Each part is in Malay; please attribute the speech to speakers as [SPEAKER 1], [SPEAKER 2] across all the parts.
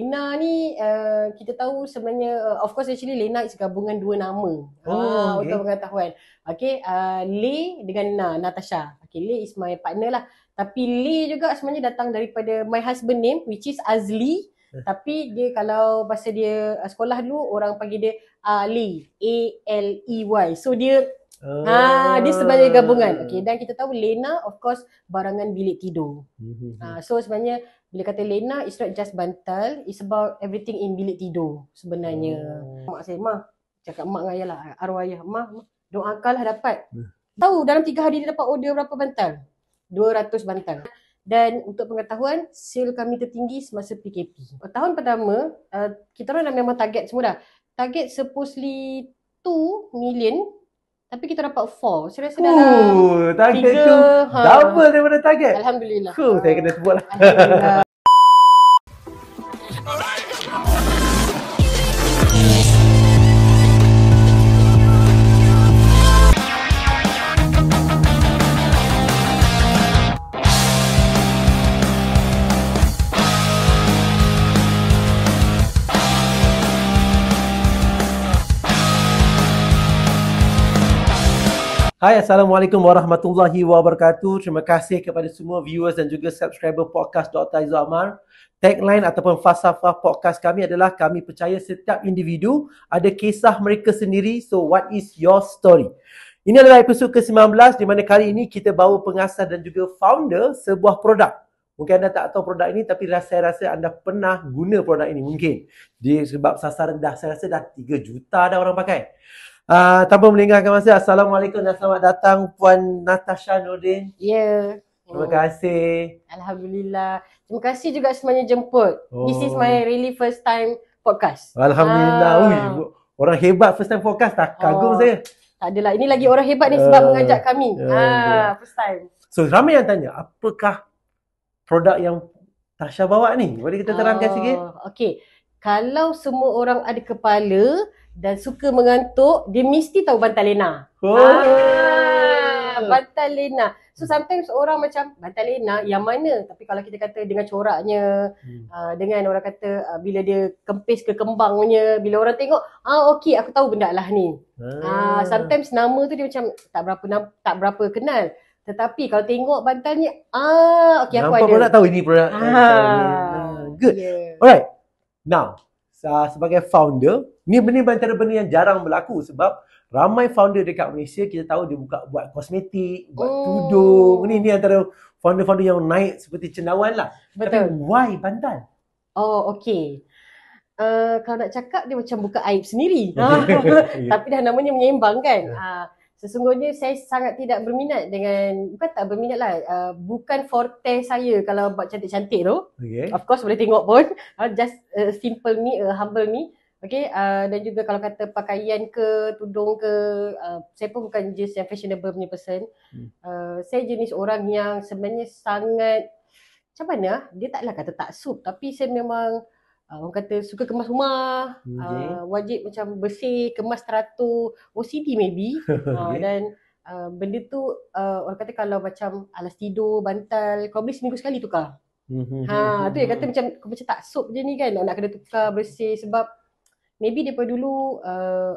[SPEAKER 1] Lena ni kita tahu sebenarnya of course actually Lena is gabungan dua nama.
[SPEAKER 2] Okay.
[SPEAKER 1] Untuk pengetahuan. Okay, Lay dengan Natasha. Okay, Lay is my partner lah. Tapi Lay juga sebenarnya datang daripada my husband name which is Azli. Tapi dia kalau bahasa dia sekolah dulu orang panggil dia Ali, A-L-E-Y. So dia dia sebenarnya gabungan. Okay, dan kita tahu Lena of course barangan bilik tidur. So sebenarnya bila kata Lena, it's not just bantal, it's about everything in bilik tidur sebenarnya. Mak saya, cakap mak dengan ayah lah, arwah ayah, doakanlah dapat. Tahu dalam 3 hari dia dapat order berapa bantal? 200 bantal. Dan untuk pengetahuan, sale kami tertinggi semasa PKP. Tahun pertama, kita orang dah memang target semua dah. Target supposedly 2 million, tapi kita dapat 4. Saya rasa dalam
[SPEAKER 2] target tu double daripada target.
[SPEAKER 1] Alhamdulillah.
[SPEAKER 2] Saya kena sebut lah.
[SPEAKER 1] Alhamdulillah.
[SPEAKER 2] Hai, Assalamualaikum warahmatullahi wabarakatuh. Terima kasih kepada semua viewers dan juga subscriber podcast Dr. Aizul Amar. Tagline ataupun falsafah podcast kami adalah kami percaya setiap individu ada kisah mereka sendiri. So what is your story? Ini adalah episod ke-19 di mana kali ini kita bawa pengasas dan juga founder sebuah produk. Mungkin anda tak tahu produk ini tapi saya rasa anda pernah guna produk ini mungkin. Sebab sasaran saya rasa dah 3 juta dah orang pakai. Tanpa melengahkan masa, Assalamualaikum dan selamat datang Puan Natasha Nordin.
[SPEAKER 1] Ya.
[SPEAKER 2] Terima kasih.
[SPEAKER 1] Alhamdulillah. Terima kasih juga semuanya jemput. This is my really first time podcast.
[SPEAKER 2] Alhamdulillah. Orang hebat first time podcast, tak kagum saya.
[SPEAKER 1] Tak adalah. Ini lagi orang hebat ni sebab mengajak kami. First time.
[SPEAKER 2] So ramai yang tanya, apakah produk yang Tasha bawa ni? Boleh kita terangkan sikit?
[SPEAKER 1] Okay. Kalau semua orang ada kepala dan suka mengantuk, dia mesti tahu bantal Lena. Bantal Lena. So sometimes orang macam, bantal Lena yang mana? Tapi kalau kita kata dengan coraknya, dengan orang kata bila dia kempis ke kembangnya, bila orang tengok, okey aku tahu benda lah ni. Sometimes nama tu dia macam tak berapa kenal. Tetapi kalau tengok bantalnya, okey aku ada.
[SPEAKER 2] Nampak produk tahu ini produk. Good. Yeah. Alright. Now, sebagai founder, ni antara benda yang jarang berlaku sebab ramai founder dekat Malaysia kita tahu dia buat kosmetik, buat tudung. Ni antara founder-founder yang naik seperti cendawan lah.
[SPEAKER 1] Betul.
[SPEAKER 2] Tapi why bantal?
[SPEAKER 1] Okay. Kalau nak cakap dia macam buka aib sendiri. Tapi dah namanya menyeimbang kan. Sesungguhnya saya sangat tidak berminat dengan, bukan tak berminat lah, bukan forte saya kalau buat cantik-cantik tu. Okay. Of course boleh tengok pun, just simple me, humble me. Okay, dan juga kalau kata pakaian ke, tudung ke, saya pun bukan just yang fashionable punya person. Saya jenis orang yang sebenarnya sangat, macam mana, dia taklah kata taksub, tapi saya memang orang kata suka kemas rumah, wajib macam bersih, kemas teratur, OCD maybe. Dan benda tu orang kata kalau macam alas tidur, bantal, kau beli seminggu sekali tukar. Tu yang kata macam taksub je ni kan, nak kena tukar bersih sebab maybe daripada dulu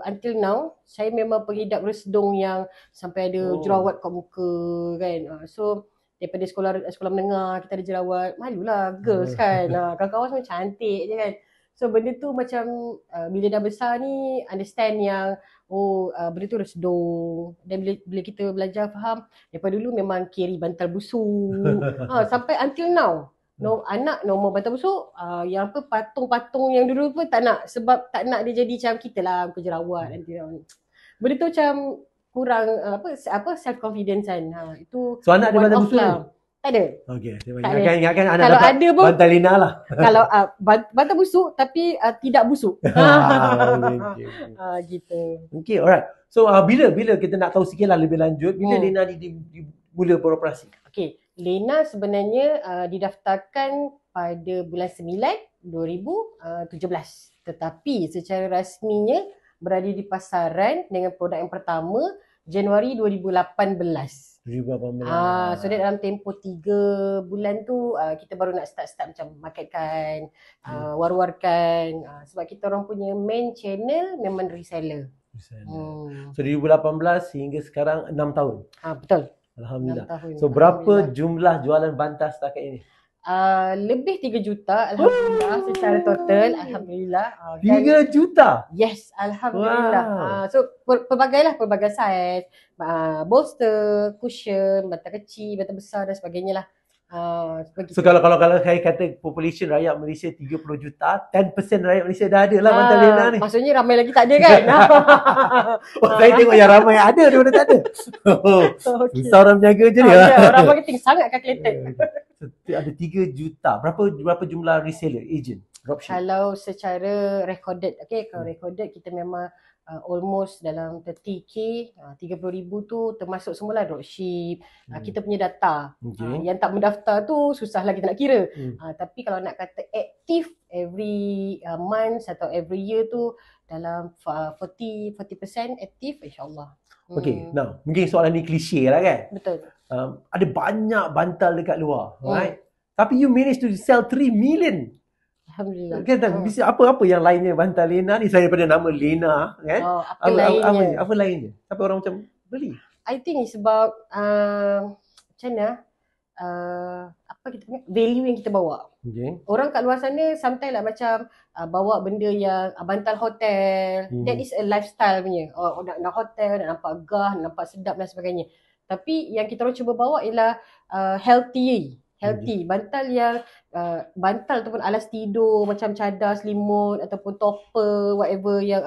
[SPEAKER 1] until now saya memang pengidap resedung yang sampai ada jerawat kat muka kan. So daripada sekolah menengah kita ada jerawat, malulah girls kan. Kawan-kawan semua cantik je kan. So benda tu macam bila dah besar ni understand yang benda tu resedung. Dan bila kita belajar faham, daripada dulu memang carry bantal busuk. Sampai until now anak normal bantal busuk, yang apa patung-patung yang dulu pun tak nak sebab tak nak dia jadi macam kita lah muka jerawat nanti. Benda tu macam kurang self confidence kan. Itu
[SPEAKER 2] so anak ada bantal busuk lah.
[SPEAKER 1] Tak ada.
[SPEAKER 2] Okey, ingatkan anak
[SPEAKER 1] kalau
[SPEAKER 2] dapat
[SPEAKER 1] ada pun,
[SPEAKER 2] bantal Lena lah.
[SPEAKER 1] Kalau bantal busuk tapi tidak busuk. Gitu.
[SPEAKER 2] Okey, alright. So bila kita nak tahu sikit lah lebih lanjut, bila Lena mula beroperasi?
[SPEAKER 1] Okey, Lena sebenarnya didaftarkan pada bulan 9 2017. Tetapi secara rasminya berada di pasaran dengan produk yang pertama Januari 2018.
[SPEAKER 2] 2018.
[SPEAKER 1] So dia dalam tempoh 3 bulan tu kita baru nak start macam marketkan, war-warkan. Sebab kita orang punya main channel memang reseller.
[SPEAKER 2] So 2018 hingga sekarang 6 tahun.
[SPEAKER 1] Betul. 6
[SPEAKER 2] Alhamdulillah.
[SPEAKER 1] tahun.
[SPEAKER 2] So berapa jumlah jualan bantal setakat ini?
[SPEAKER 1] Lebih 3 juta Alhamdulillah secara total. Alhamdulillah.
[SPEAKER 2] 3 juta?
[SPEAKER 1] Yes, Alhamdulillah. So pelbagai saiz, bolster, cushion, bantal kecil, bantal besar dan sebagainya lah.
[SPEAKER 2] So kalau saya kata population rakyat Malaysia 30 juta, 10% rakyat Malaysia dah ada lah bantal Lena ni.
[SPEAKER 1] Maksudnya ramai lagi tak ada kan?
[SPEAKER 2] Saya tengok yang ramai ada daripada tak ada. Susah orang menjaga je ni.
[SPEAKER 1] Orang marketing sangat calculated.
[SPEAKER 2] Ada 3 juta. Berapa jumlah reseller, agent, dropship?
[SPEAKER 1] Kalau secara recorded, kalau recorded kita memang almost dalam 30k, 30,000 tu termasuk semualah dropship. Kita punya data. Yang tak mendaftar tu susahlah kita nak kira. Tapi kalau nak kata aktif every month atau every year tu dalam 40% aktif insyaAllah.
[SPEAKER 2] Okay, now mungkin soalan ni klise lah kan?
[SPEAKER 1] Betul.
[SPEAKER 2] Ada banyak bantal dekat luar, right? Tapi you manage to sell 3 million.
[SPEAKER 1] Alhamdulillah.
[SPEAKER 2] Bisa apa yang lainnya bantal Lena ni, selain daripada nama Lena kan? Apa lainnya? Sampai orang macam beli?
[SPEAKER 1] I think it's about macam mana? Apa kita panggil? Value yang kita bawa. Orang kat luar sana sometimes lah macam bawa benda yang bantal hotel. That is a lifestyle punya. Nak hotel, nak nampak gah, nak nampak sedap dan sebagainya. Tapi yang kita orang cuba bawa ialah healthy. Bantal yang bantal ataupun alas tidur macam cadar, selimut ataupun topper, whatever yang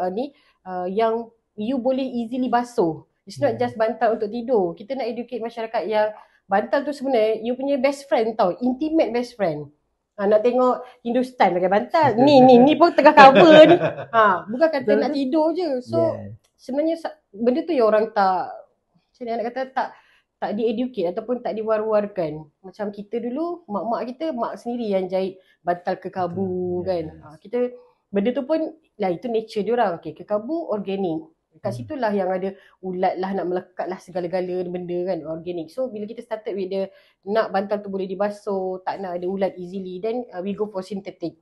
[SPEAKER 1] yang you boleh easily basuh. It's not just bantal untuk tidur. Kita nak educate masyarakat yang bantal tu sebenarnya you punya best friend tau, intimate best friend. Nak tengok Hindustan pakai bantal. Ni pun tengah cover ni. Bukan kata nak tidur je. So sebenarnya benda tu yang orang tak, macam mana nak kata, tak di-educate ataupun tak diwar-warkan. Macam kita dulu, mak sendiri yang jahit bantal kekabu kan. Kita benda tu pun lah, itu nature dia orang. Kekabu organik. Kat situlah yang ada ulat lah, nak melekat lah segala-gala benda kan, organik. So bila kita started with the nak bantal tu boleh dibasuh, tak nak ada ulat easily, then we go for synthetic.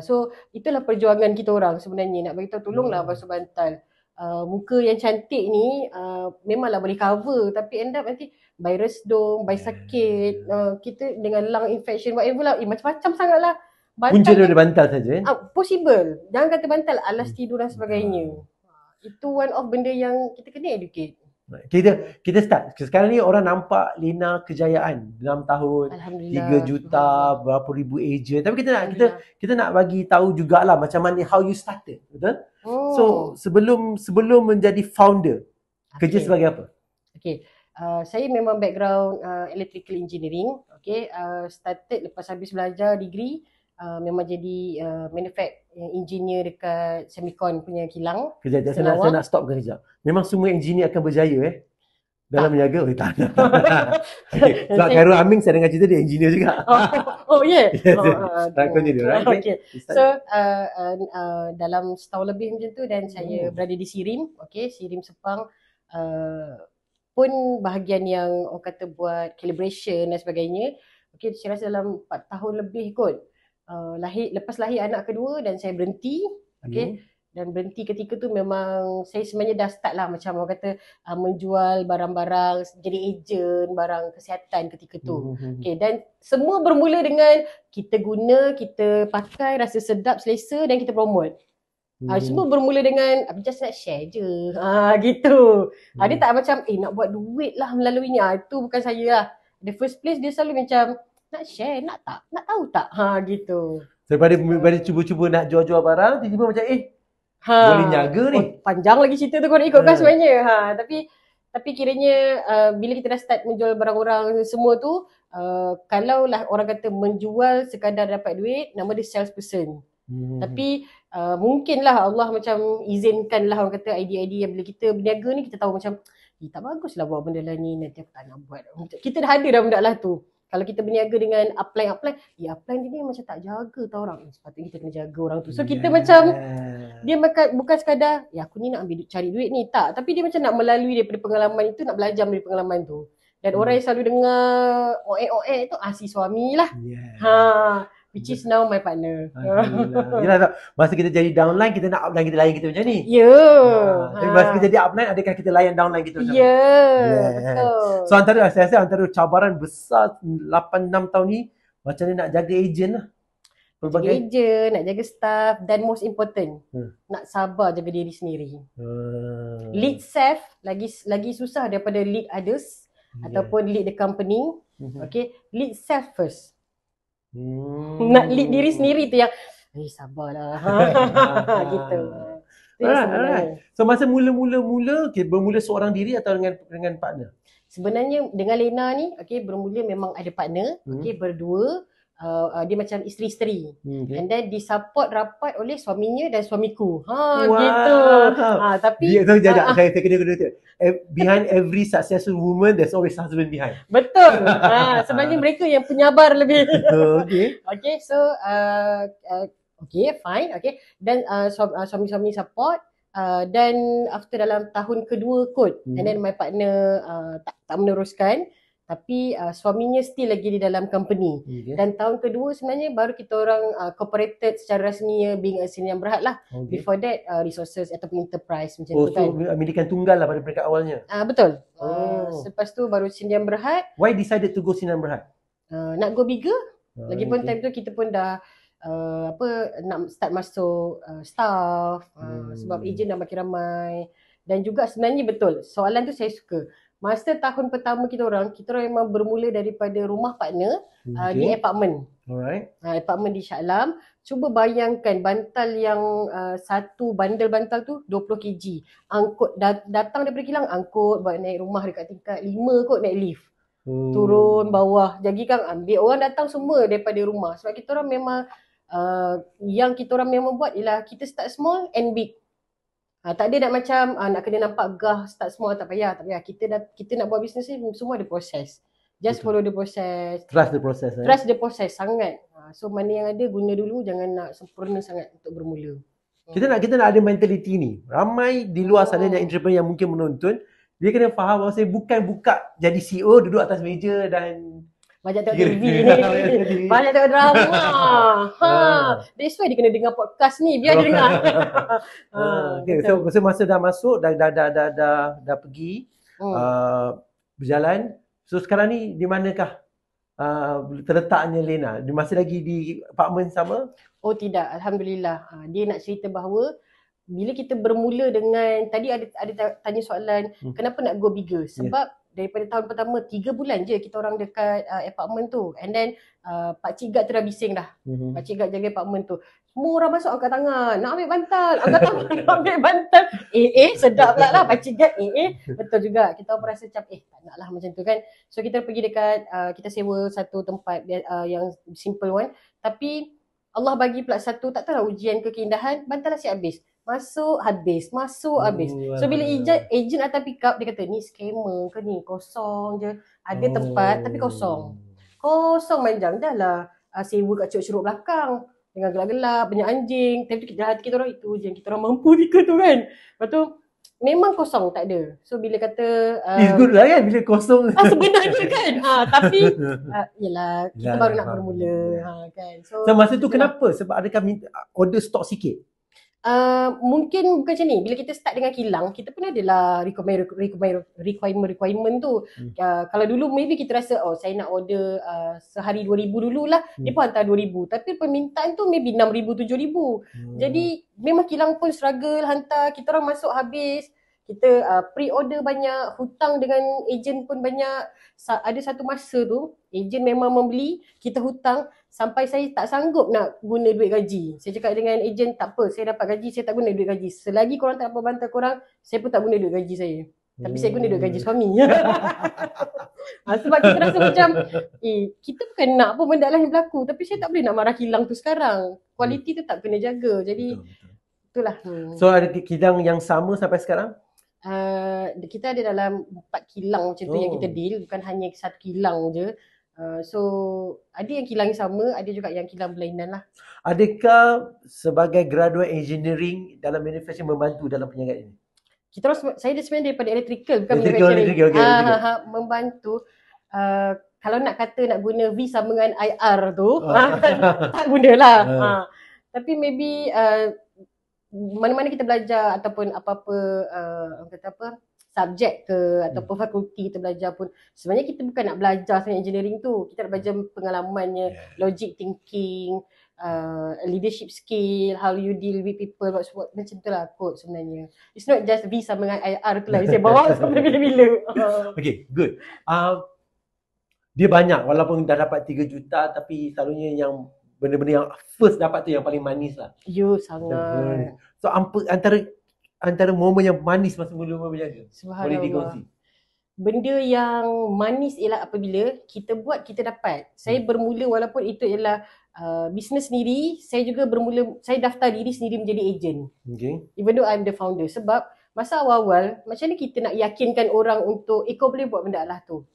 [SPEAKER 1] So itulah perjuangan kita orang sebenarnya, nak bagi tahu tolonglah basuh bantal. Muka yang cantik ni memanglah boleh cover, tapi end up nanti virus dom, sakit, kita dengan lung infection, whatever lah, macam-macam sangat lah.
[SPEAKER 2] Punca daripada bantal saja
[SPEAKER 1] possible. Jangan kata bantal, alas tidur dan sebagainya. Itu one of benda yang kita kena educate.
[SPEAKER 2] Kita start. Sekarang ni orang nampak Lena kejayaan 6 tahun, 3 juta, berapa ribu agent. Tapi kita nak bagi tahu jugalah macam mana how you started, betul? So sebelum menjadi founder, kerja sebagai apa?
[SPEAKER 1] Saya memang background electrical engineering. Started lepas habis belajar degree, memang jadi engineer dekat Semicon punya kilang.
[SPEAKER 2] Kejap, saya nak stop kejap. Memang semua engineer akan berjaya dalam menjaga? Tak. Sebab Khairul Aming saya dengar cerita dia engineer juga. Tak continue, right?
[SPEAKER 1] So dalam setahun lebih macam tu, dan saya berada di Sirim. Sirim Sepang. Pun bahagian yang orang kata buat calibration dan sebagainya. Saya rasa dalam 4 tahun lebih kot. Lepas lahir anak kedua dan saya berhenti. Dan berhenti ketika tu memang saya sebenarnya dah start lah macam orang kata menjual barang-barang, jadi ejen barang kesihatan ketika tu. Dan semua bermula dengan kita guna, kita pakai, rasa sedap, selesa dan kita promote. Semua bermula dengan just nak share je. Gitu. Dia tak macam nak buat duit lah melaluinya. Itu bukan saya lah. The first place dia selalu macam nak share, nak tahu tak? Gitu.
[SPEAKER 2] Daripada cuba-cuba nak jual-jual barang, tiba-tiba macam boleh niaga ni.
[SPEAKER 1] Panjang lagi cerita tu, kau nak ikutkan sebenarnya. Tapi kiranya bila kita dah start menjual barang orang semua tu, kalau lah orang kata menjual sekadar dapat duit, nama dia salesperson. Tapi mungkinlah Allah macam izinkan lah orang kata idea-idea yang bila kita berniaga ni, kita tahu macam tak bagus lah buat benda lah ni, nanti aku tak nak buat. Kita dah ada dah benda lah tu. Kalau kita berniaga dengan upline, upline dia macam tak jaga tau orang. Sepatutnya kita kena jaga orang tu. So kita macam, dia bukan sekadar, aku ni nak ambil cari duit ni. Tak, tapi dia macam nak melalui daripada pengalaman itu, nak belajar dari pengalaman tu. Dan orang yang selalu dengar oek-oek tu si suami lah.
[SPEAKER 2] Yeah.
[SPEAKER 1] Which is now my partner.
[SPEAKER 2] Alhamdulillah. Yelah, tak. Masa kita jadi downline, kita nak upline kita layan kita macam ni. Tapi masa kita jadi upline, adakah kita layan downline kita macam ni?
[SPEAKER 1] Betul.
[SPEAKER 2] So saya rasa antara cabaran besar 8-6 tahun ni, macam mana nak jaga ejen lah.
[SPEAKER 1] Jaga ejen, nak jaga staff, dan most important, nak sabar jaga diri sendiri. Lead self lagi susah daripada lead others ataupun lead the company. Okay, lead self first. Nak lead diri sendiri tu yang sabarlah. Gitu.
[SPEAKER 2] Alright. So masa mula-mula bermula seorang diri atau dengan partner?
[SPEAKER 1] Sebenarnya dengan Lena ni bermula memang ada partner, berdua. Dia macam isteri-isteri. And then disupport rapat oleh suaminya dan suamiku. Gitu. Tapi
[SPEAKER 2] saya kena behind every successful woman there's always husband behind.
[SPEAKER 1] Betul. Sebenarnya mereka yang penyabar lebih. Okay, so fine. Dan suami-suami support. Dan after dalam tahun kedua kot, and then my partner tak meneruskan. Tapi suaminya still lagi di dalam company. Dan tahun kedua sebenarnya baru kita orang corporated secara rasmi being a Sdn Bhd lah. Before that resources ataupun enterprise macam tu kan.
[SPEAKER 2] So milikan tunggal lah pada peringkat awalnya.
[SPEAKER 1] Betul. Lepas tu baru Sdn Bhd.
[SPEAKER 2] Why decided to go Sdn Bhd?
[SPEAKER 1] Nak go bigger. Lagipun time tu kita pun dah nak start masuk staff, sebab ejen dah makin ramai. Dan juga sebenarnya betul, soalan tu saya suka. Masa tahun pertama kita orang memang bermula daripada rumah partner di apartment.
[SPEAKER 2] Alright.
[SPEAKER 1] Apartment di Shah Alam. Cuba bayangkan bantal yang satu bandel bantal tu 20 kg. Angkut datang daripada kilang, angkut bawa naik rumah dekat tingkat 5 kot, naik lift. Turun bawah. Jadi kan ambil orang datang semua daripada rumah. Sebab kita orang memang yang kita orang memang buat ialah kita start small and big. Tak ada nak macam nak kena nampak gah start small, tak payah. Kita nak buat bisnes ni semua ada proses. Just follow the process.
[SPEAKER 2] Trust the process.
[SPEAKER 1] Trust the process sangat. So mana yang ada guna dulu, jangan nak sempurna sangat untuk bermula.
[SPEAKER 2] Kita nak ada mentaliti ni. Ramai di luar sana yang entrepreneur yang mungkin menonton, dia kena faham bahawa saya bukan buka jadi CEO duduk atas meja dan
[SPEAKER 1] banyak tengok TV ni. Banyak tengok drama. That's why dia kena dengar podcast ni. Biar dia dengar.
[SPEAKER 2] So masa dah masuk, dah pergi, berjalan. So sekarang ni di manakah terletaknya Lena? Dia masih lagi di apartment sama?
[SPEAKER 1] Oh tidak, Alhamdulillah. Dia nak cerita bahawa bila kita bermula dengan, tadi ada tanya soalan, kenapa nak go bigger? Sebab daripada tahun pertama 3 bulan je kita orang dekat apartment tu, and then Pakcik Gad tu dah bising dah. Pakcik Gad jaga apartment tu, semua orang masuk angkat tangan, nak ambil bantal, angkat tangan nak ambil bantal. Sedap pula lah Pakcik Gad. Betul juga, kita orang rasa macam tak nak lah macam tu kan. So kita pergi dekat kita sewa satu tempat yang simple one, tapi Allah bagi pula satu, tak tahu lah ujian ke keindahan, bantal asyik habis. Masuk habis. So bila ejen atas pick up, dia kata ni scammer ke ni, kosong je. Ada tempat tapi kosong manjang. Dah lah sewa kat ceruk-ceruk belakang dengan gelap-gelap, banyak anjing. Tapi hati kita orang, itu je yang kita orang mampu tika tu kan. Lepas tu memang kosong, tak ada. So bila kata
[SPEAKER 2] it's good lah kan bila kosong.
[SPEAKER 1] Sebenarnya kan. Tapi yelah, kita baru nak bermula kan. So
[SPEAKER 2] masa tu kenapa? Sebab adakah order stok sikit?
[SPEAKER 1] Mungkin bukan macam ni. Bila kita start dengan kilang, kita pun adalah requirement tu. Kalau dulu maybe kita rasa saya nak order sehari 2,000 dululah. Dia pun hantar 2,000. Tapi permintaan tu maybe 6,000, 7,000. Jadi memang kilang pun struggle hantar. Kita orang masuk habis. Kita pre-order banyak, hutang dengan ejen pun banyak. Ada satu masa tu ejen memang membeli, kita hutang sampai saya tak sanggup nak guna duit gaji. Saya cakap dengan ejen, tak apa, saya dapat gaji, saya tak guna duit gaji. Selagi korang tak dapat bantal korang, saya pun tak guna duit gaji saya. Tapi saya guna duit gaji suami. Sebab kita rasa macam kita bukan nak pun benda lain berlaku, tapi saya tak boleh nak marah kilang tu sekarang. Kualiti tu tak kena jaga. Jadi itulah.
[SPEAKER 2] So ada kilang yang sama sampai sekarang?
[SPEAKER 1] Kita ada dalam 4 kilang macam tu yang kita deal, bukan hanya satu kilang je. So ada yang kilang sama, ada juga yang kilang berlainan lah.
[SPEAKER 2] Adakah sebagai graduate engineering dalam manufacturing membantu dalam perniagaan ini?
[SPEAKER 1] saya sebenarnya daripada electrical bukan
[SPEAKER 2] Electrical,
[SPEAKER 1] manufacturing.
[SPEAKER 2] okay.
[SPEAKER 1] Membantu kalau nak kata nak guna V sama dengan IR tu tak gunalah. Tapi maybe mana-mana kita belajar ataupun apa-apa kata apa subjek ke ataupun fakulti kita belajar pun sebenarnya kita bukan nak belajar sebenarnya engineering tu, kita nak belajar pengalamannya, logic thinking, leadership skill, how you deal with people, macam tu lah kot sebenarnya. It's not just V sama dengan IR tu lah saya bawa sampai bila-bila.
[SPEAKER 2] Okay, good. Dia banyak walaupun dah dapat 3 juta tapi selalunya yang benda-benda yang first dapat tu yang paling manis lah.
[SPEAKER 1] Sangat.
[SPEAKER 2] So antara momen yang manis masa mula-mula berniaga, boleh dikongsi?
[SPEAKER 1] Benda yang manis ialah apabila kita buat, kita dapat. Saya bermula walaupun itu ialah bisnes sendiri, saya juga bermula, saya daftar diri sendiri menjadi ejen.
[SPEAKER 2] Okay.
[SPEAKER 1] Even though I'm the founder. Sebab masa awal-awal, macam mana kita nak yakinkan orang untuk kau boleh buat benda lah tu.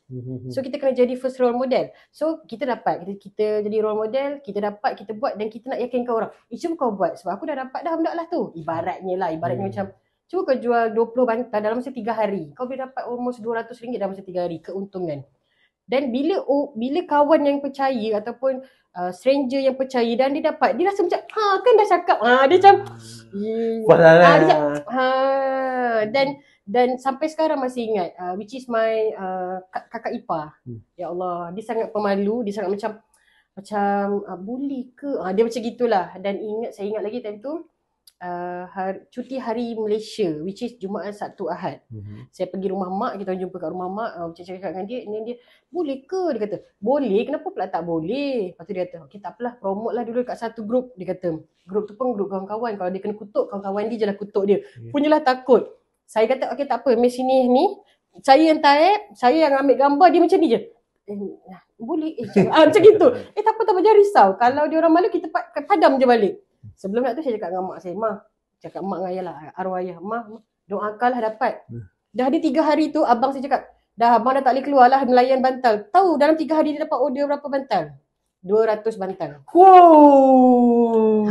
[SPEAKER 1] So kita kena jadi first role model. So kita dapat, kita jadi role model, kita dapat, kita buat dan kita nak yakinkan orang. Cuba kau buat sebab aku dah dapat dah benda lah tu. Ibaratnya macam cuba kau jual 20 bantal dalam masa 3 hari. Kau boleh dapat almost RM200 dalam masa 3 hari keuntungan. Dan bila kawan yang percaya ataupun stranger yang percaya dan dia dapat, dia rasa macam kan dah cakap. Dia macam dan sampai sekarang masih ingat which is my kakak ipar. Ya Allah, dia sangat pemalu, dia sangat macam boleh ke? Dia macam gitulah. Dan saya ingat lagi time tu cuti hari Malaysia which is Jumaat, Sabtu, Ahad. Saya pergi rumah mak, kita jumpa kat rumah mak, cakap dengan dia, boleh ke? Dia kata, boleh, kenapa pula tak boleh? Lepas tu dia kata, okay tak apalah, promote lah dulu kat satu grup. Dia kata, grup tu pun grup kawan-kawan, kalau dia kena kutuk, kawan-kawan dia je lah kutuk dia. Punyalah takut. Saya kata, okay tak apa, Miss sini ni, saya yang type, saya yang ambil gambar, dia macam ni je. Boleh, macam gitu. Tak apa, jangan risau. Kalau dia orang malu, kita padam je balik. Sebelum nak tu saya cakap dengan mak saya, cakap mak dengan ayah lah, arwah ayah, doakanlah dapat. Dah ada 3 hari tu abang saya cakap, dah abang dah tak boleh keluar lah nelayan bantal. Tahu dalam 3 hari dia dapat order berapa bantal? 200 bantal.
[SPEAKER 2] Wow.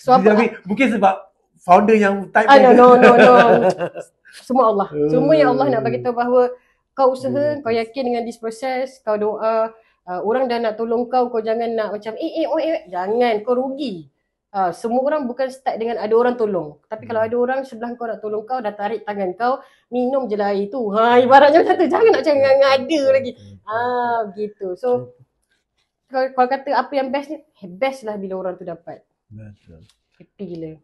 [SPEAKER 2] So mungkin sebab founder yang type
[SPEAKER 1] no. Semua Allah. Semua yang Allah nak bagi tahu bahawa kau usaha, kau yakin dengan this process, kau doa, orang dah nak tolong kau jangan nak macam jangan, kau rugi. Semua orang bukan start dengan ada orang tolong. Tapi kalau ada orang sebelah kau nak tolong kau, dah tarik tangan kau, minum je lah air tu. Ibaratnya macam tu. Jangan nak cakap ada lagi. Gitu. So, kalau kata apa yang best ni, best lah bila orang tu dapat.
[SPEAKER 2] Betul.
[SPEAKER 1] Happy gila.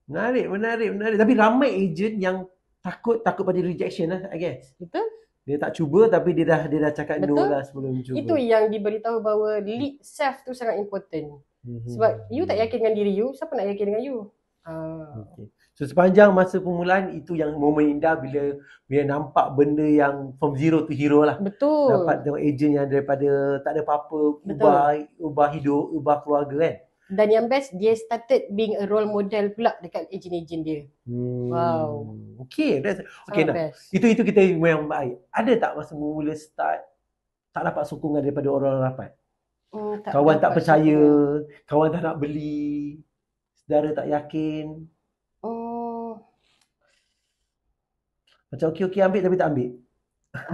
[SPEAKER 2] Menarik. Tapi ramai agent yang takut pada rejection lah, I guess.
[SPEAKER 1] Betul.
[SPEAKER 2] Dia tak cuba tapi dia dah cakap no lah sebelum cuba.
[SPEAKER 1] Itu yang diberitahu bahawa lead self tu sangat important. Sebab you tak yakin dengan diri you, siapa nak yakin dengan you?
[SPEAKER 2] Okay. So sepanjang masa permulaan itu yang momen indah bila nampak benda yang from zero to hero lah.
[SPEAKER 1] Betul.
[SPEAKER 2] Dapat tengok agent yang daripada tak ada apa-apa, ubah hidup, ubah keluarga kan.
[SPEAKER 1] Dan yang best, dia started being a role model pula dekat agent-agent dia. Wow.
[SPEAKER 2] Okay, nah. Itu kita yang baik. Ada tak masa mula start tak dapat sokongan daripada orang rapat? Kawan tak percaya, kawan tak nak beli, saudara tak yakin. Macam okey ambil tapi tak ambil.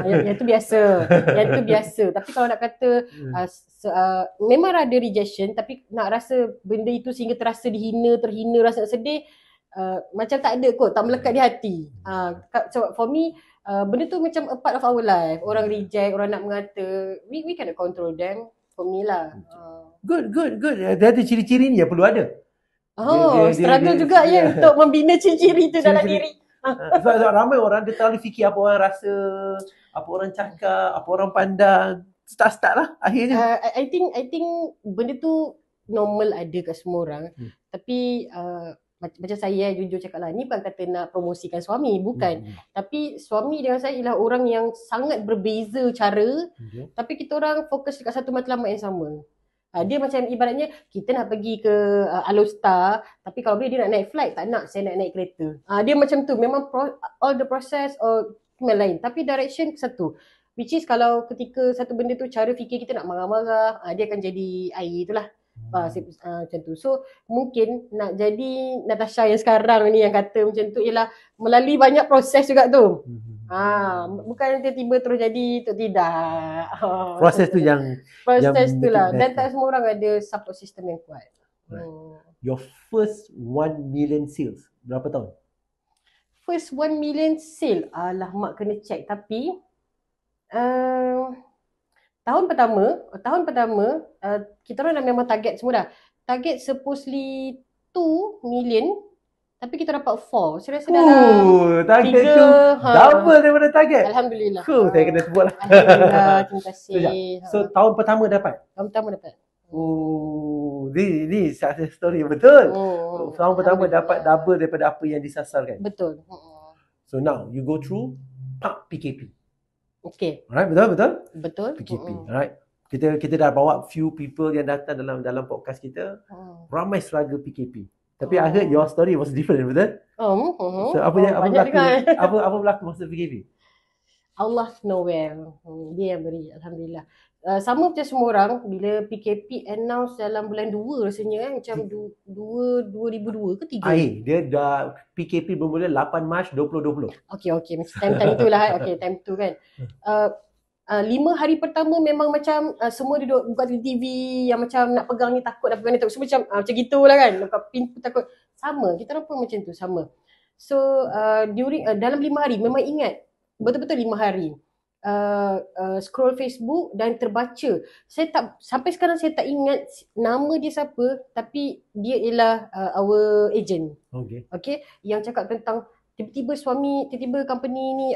[SPEAKER 1] Yang tu biasa. Tapi kalau nak kata memang ada rejection, tapi nak rasa benda itu sehingga terasa terhina, rasa sedih, macam tak ada kot, tak melekat di hati. So for me, benda tu macam a part of our life. Orang reject, orang nak mengata, we cannot control them. For me lah.
[SPEAKER 2] Good. Dia ada ciri-ciri ni yang perlu ada.
[SPEAKER 1] Struggle juga ya untuk membina ciri-ciri tu dalam diri.
[SPEAKER 2] Sebab ramai orang dia terlalu fikir apa orang rasa, apa orang cakap, apa orang pandang. Start lah akhirnya.
[SPEAKER 1] I think benda tu normal ada kat semua orang. Tapi macam saya jujur cakap lah, ni bukan kata nak promosikan suami, bukan. Tapi suami dengan saya ialah orang yang sangat berbeza cara, tapi kita orang fokus dekat satu matlamat yang sama. Dia macam ibaratnya kita nak pergi ke Alostar, tapi kalau boleh dia nak naik flight, tak nak, saya nak naik kereta. Dia macam tu, memang all the process lain, tapi direction satu. Which is kalau ketika satu benda tu cara fikir kita nak marah-marah, dia akan jadi air itulah. Macam tu. So mungkin nak jadi Natasha yang sekarang ni yang kata macam tu ialah melalui banyak proses juga tu. Bukan tiba-tiba terus jadi tu, tidak.
[SPEAKER 2] Proses tu yang
[SPEAKER 1] Proses
[SPEAKER 2] yang
[SPEAKER 1] tu lah.
[SPEAKER 2] make it
[SPEAKER 1] Dan
[SPEAKER 2] better.
[SPEAKER 1] tak semua orang ada support system yang kuat.
[SPEAKER 2] Right. Your first 1 million sales berapa tahun?
[SPEAKER 1] First 1 million sale, mak kena check. Tapi tahun pertama kita orang dah memang target semua dah. Target supposedly 2 million, tapi kita dapat 4. Saya rasa dalam
[SPEAKER 2] target
[SPEAKER 1] 3,
[SPEAKER 2] tu double daripada target.
[SPEAKER 1] Alhamdulillah.
[SPEAKER 2] Saya kena sebut lah.
[SPEAKER 1] Alhamdulillah, terima kasih.
[SPEAKER 2] So tahun pertama dapat?
[SPEAKER 1] Tahun pertama dapat.
[SPEAKER 2] Ini success story betul. Tahun pertama
[SPEAKER 1] Alhamdulillah.
[SPEAKER 2] dapat double daripada apa yang disasarkan.
[SPEAKER 1] Betul.
[SPEAKER 2] So now you go through PKP.
[SPEAKER 1] Okay.
[SPEAKER 2] Alright, betul? PKP. Alright. Kita dah bawa few people yang datang dalam podcast kita. Ramai struggle PKP. Tapi I heard your story was different, betul? So apa berlaku masa PKP?
[SPEAKER 1] Allah nowhere. Dia yang beri, alhamdulillah. Sama macam semua orang, bila PKP announce dalam bulan 2 rasanya macam 2002 ke 3?
[SPEAKER 2] Dia dah PKP bermula 8 Mac 2020.
[SPEAKER 1] Okey, mesti time itulah. Okey, time tu kan. 5 hari pertama memang macam semua duduk buka TV yang macam nak pegang ni takut, nak pegang ni takut. So macam gitulah kan. Nampak pintu takut. Sama, kita orang pun macam tu, sama. So during dalam 5 hari memang ingat betul-betul 5 hari. Scroll Facebook dan terbaca. Saya tak, sampai sekarang saya tak ingat nama dia siapa, tapi dia ialah our agent. Okay, yang cakap tentang tiba-tiba company ni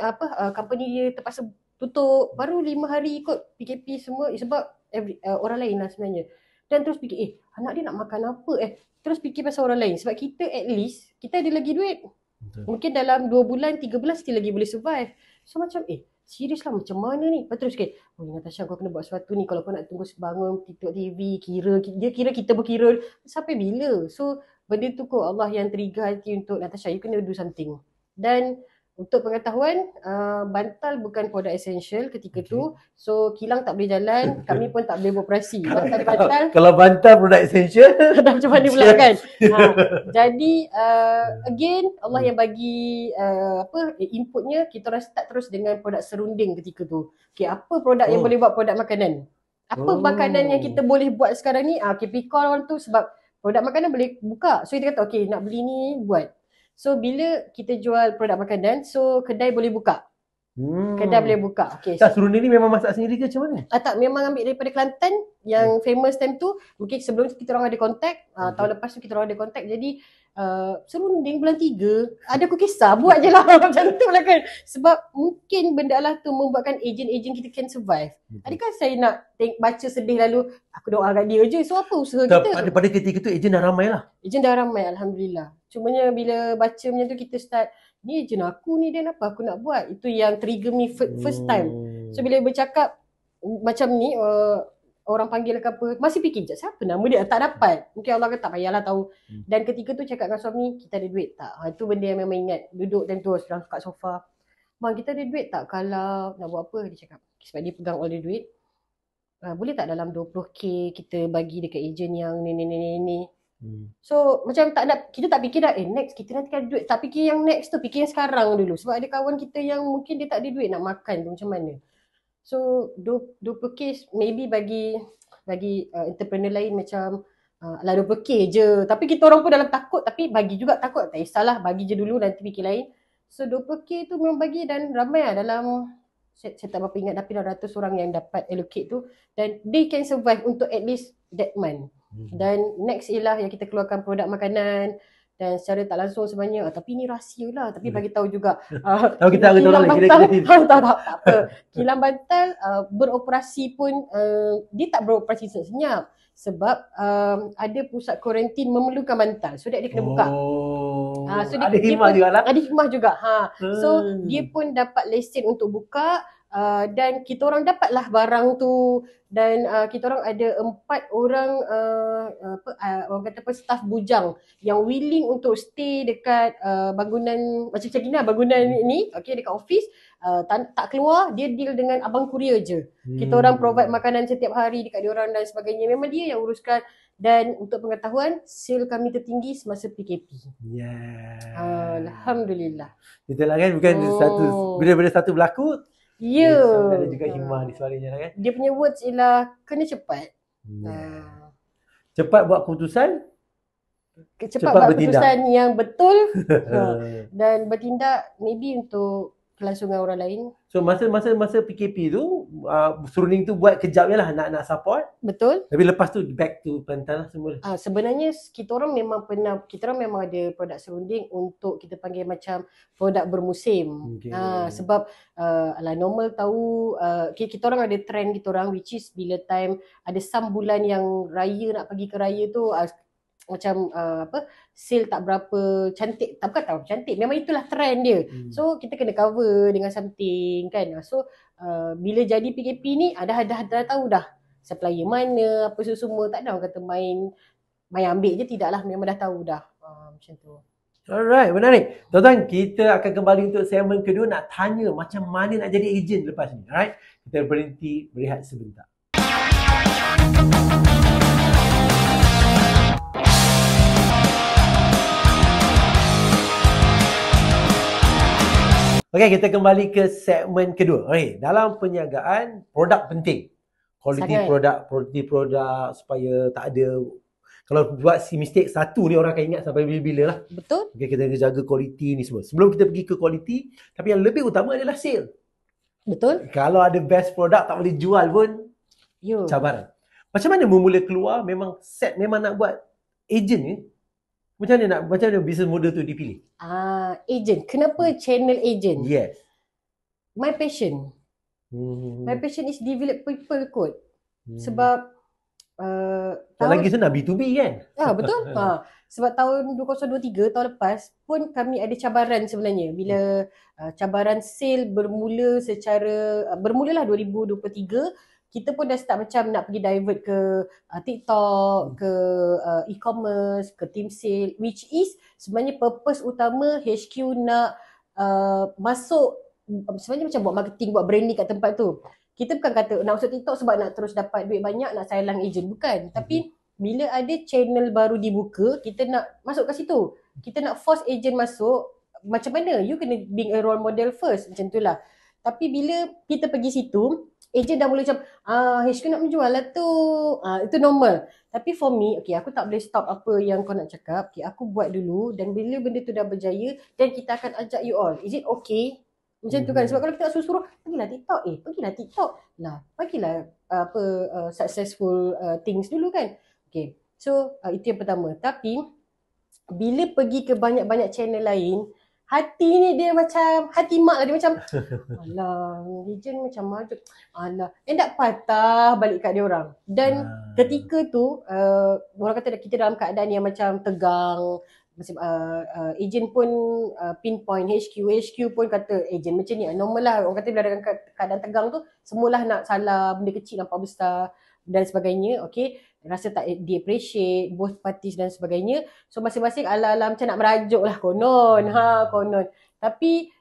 [SPEAKER 1] company dia terpaksa tutup baru 5 hari ikut PKP semua sebab orang lain lah sebenarnya. Dan terus fikir anak dia nak makan apa, terus fikir pasal orang lain sebab kita at least kita ada lagi duit. Mungkin dalam 2 bulan 3 bulan still lagi boleh survive. So macam serius lah macam mana ni? Lepas terus sikit, Natasha kau kena buat sesuatu ni. Kalau kau nak tunggu bangun tengok TV, dia kira kita berkira sampai bila? So benda tu kok Allah yang trigger hati untuk Natasha, you kena do something. Dan untuk pengetahuan, bantal bukan produk essential ketika tu. So kilang tak boleh jalan, kami pun tak boleh beroperasi. Bantal
[SPEAKER 2] kalau bantal produk essential
[SPEAKER 1] dah macam mana pula kan. Jadi again Allah yang bagi inputnya. Kita orang start terus dengan produk serunding ketika tu. Okay, apa produk yang boleh buat produk makanan? Apa makanan yang kita boleh buat sekarang ni? Kita call orang tu sebab produk makanan boleh buka. So kita kata okay, nak beli ni buat. So bila kita jual produk makanan, so kedai boleh buka. Kedai boleh buka. Okay,
[SPEAKER 2] serunding ni memang masak sendiri ke macam mana?
[SPEAKER 1] Tak, memang ambil daripada Kelantan yang famous time tu. Mungkin sebelum tu kita orang ada kontak. Tahun lepas tu kita orang ada kontak. Jadi serunding bulan 3 ada aku kisah buat je lah macam tu lah kan. Sebab mungkin benda lah tu membuatkan ejen-ejen kita can survive. Adakah saya nak baca sedih lalu aku doa kat dia je. So apa usaha kita?
[SPEAKER 2] Pada ketika tu ejen dah ramai lah.
[SPEAKER 1] Ejen dah ramai, alhamdulillah. Cumanya bila baca macam tu kita start, ni ejen aku ni, dan apa aku nak buat. Itu yang trigger me first time. So bila bercakap macam ni, orang panggil ke apa, masih fikir siapa nama dia, tak dapat. Mungkin Allah kata tak payahlah tahu. Dan ketika tu cakap dengan suami, kita ada duit tak? Itu benda yang memang ingat. Duduk dan tu sedang kat sofa, bang kita ada duit tak kalau nak buat apa? Dia cakap sebab dia pegang all the duit, boleh tak dalam 20k kita bagi dekat ejen yang ni. So macam tak nak, kita tak fikir dah next kita nanti ada duit, tak fikir yang next tu, fikir yang sekarang dulu. Sebab ada kawan kita yang mungkin dia tak ada duit nak makan tu macam mana. So 20k maybe bagi entrepreneur lain macam lah 20k je, tapi kita orang pun dalam takut, tapi bagi juga takut, tak kisahlah bagi je dulu nanti fikir lain. So 20k tu memang bagi, dan ramai lah dalam, saya tak berapa ingat, tapi dah ratus orang yang dapat allocate tu, dan they can survive untuk at least that month. Dan next ialah yang kita keluarkan produk makanan, dan secara tak langsung sebenarnya, tapi ni rahsia lah, tapi bagi tahu juga
[SPEAKER 2] tahu kita
[SPEAKER 1] Kilang
[SPEAKER 2] Bantal
[SPEAKER 1] tak apa. Kilang Bantal beroperasi pun dia tak beroperasi senyap sebab ada pusat kuarantin memerlukan bantal, so dia kena buka. So
[SPEAKER 2] ada hikmah juga lah.
[SPEAKER 1] Ada hikmah juga. So dia pun dapat lesen untuk buka. Dan kita orang dapatlah barang tu, dan kita orang ada 4 orang orang kata apa, staff bujang yang willing untuk stay dekat bangunan macam ni, bangunan ni, dekat office, tak keluar, dia deal dengan abang kurier je. Kita orang provide makanan setiap hari dekat dia orang dan sebagainya. Memang dia yang uruskan Dan untuk pengetahuan, sale kami tertinggi semasa PKP. Alhamdulillah.
[SPEAKER 2] Itulah kan, bukan satu, bila satu berlaku,
[SPEAKER 1] Ya.
[SPEAKER 2] ada juga hikmah di sebaliknya kan.
[SPEAKER 1] Dia punya words ialah kena cepat.
[SPEAKER 2] Cepat buat keputusan,
[SPEAKER 1] Cepat buat
[SPEAKER 2] bertindak.
[SPEAKER 1] keputusan yang betul dan bertindak maybe untuk kelangsungan orang lain.
[SPEAKER 2] So masa PKP tu, Serunding tu buat kejap je lah nak support.
[SPEAKER 1] Betul.
[SPEAKER 2] Tapi lepas tu back to Kelantan lah semula.
[SPEAKER 1] Sebenarnya kita orang memang ada produk serunding untuk kita panggil macam produk bermusim. Sebab normal tahu kita orang ada trend kita orang, which is bila time ada some bulan yang raya nak pergi ke raya tu macam sale tak berapa cantik, bukan tak berapa cantik, memang itulah trend dia. So kita kena cover dengan something kan. So bila jadi PKP ni dah tahu dah supplier mana, apa semua. Tak ada orang kata main ambil je, tidak lah, memang dah tahu dah. Macam tu.
[SPEAKER 2] Alright, menarik. Tuan-tuan, kita akan kembali untuk segmen kedua nak tanya macam mana nak jadi ejen lepas ni. Alright, kita berhenti berehat sebentar. Okey, kita kembali ke segmen kedua. Okey, dalam perniagaan, produk penting. Quality produk supaya tak ada, kalau buat si mistake satu ni orang akan ingat sampai bila-bila lah.
[SPEAKER 1] Betul.
[SPEAKER 2] Okay, kita kena jaga quality ni semua. Sebelum kita pergi ke quality, tapi yang lebih utama adalah sale.
[SPEAKER 1] Betul.
[SPEAKER 2] Kalau ada best produk tak boleh jual pun, cabaran. Macam mana memula keluar, memang nak buat agent ni? Macam mana business model tu dipilih?
[SPEAKER 1] Agent. Kenapa channel agent?
[SPEAKER 2] Yes.
[SPEAKER 1] My passion. My passion is develop people kot. Sebab
[SPEAKER 2] lagi senang B2B kan?
[SPEAKER 1] Betul. Sebab tahun 2023, tahun lepas pun kami ada cabaran sebenarnya. Bila cabaran sale bermulalah 2023, kita pun dah start macam nak pergi divert ke TikTok, ke e-commerce, ke team sale, which is sebenarnya purpose utama HQ nak masuk, sebenarnya macam buat marketing, buat branding kat tempat tu. Kita bukan kata nak masuk TikTok sebab nak terus dapat duit banyak, nak salang agent, bukan. Tapi bila ada channel baru dibuka, kita nak masuk kat situ. Kita nak force agent masuk. Macam mana? You kena being a role model first, macam tu lah. Tapi bila kita pergi situ, agent dah mula macam HQ nak menjual lah tu. Itu normal. Tapi for me, aku tak boleh stop apa yang kau nak cakap. Aku buat dulu, dan bila benda tu dah berjaya, then kita akan ajak you all. Is it okay? Macam tu kan. Sebab kalau kita nak suruh pergilah TikTok. Pergilah TikTok. Pergilah successful things dulu kan. Okay. So itu yang pertama. Tapi bila pergi ke banyak-banyak channel lain, hati ni dia macam, hati mak lah, dia macam alah, agent macam maju. Alah, end up patah balik kat dia orang. Dan ketika tu, orang kata kita dalam keadaan yang macam tegang. Agent pun pinpoint HQ pun kata agent macam ni. Normal lah, orang kata bila dalam keadaan tegang tu, semualah nak salah, benda kecil nampak besar dan sebagainya. Okay, rasa tak di-appreciate both parties dan sebagainya. So masing-masing ala-ala macam nak merajuk lah konon. Konon. Tapi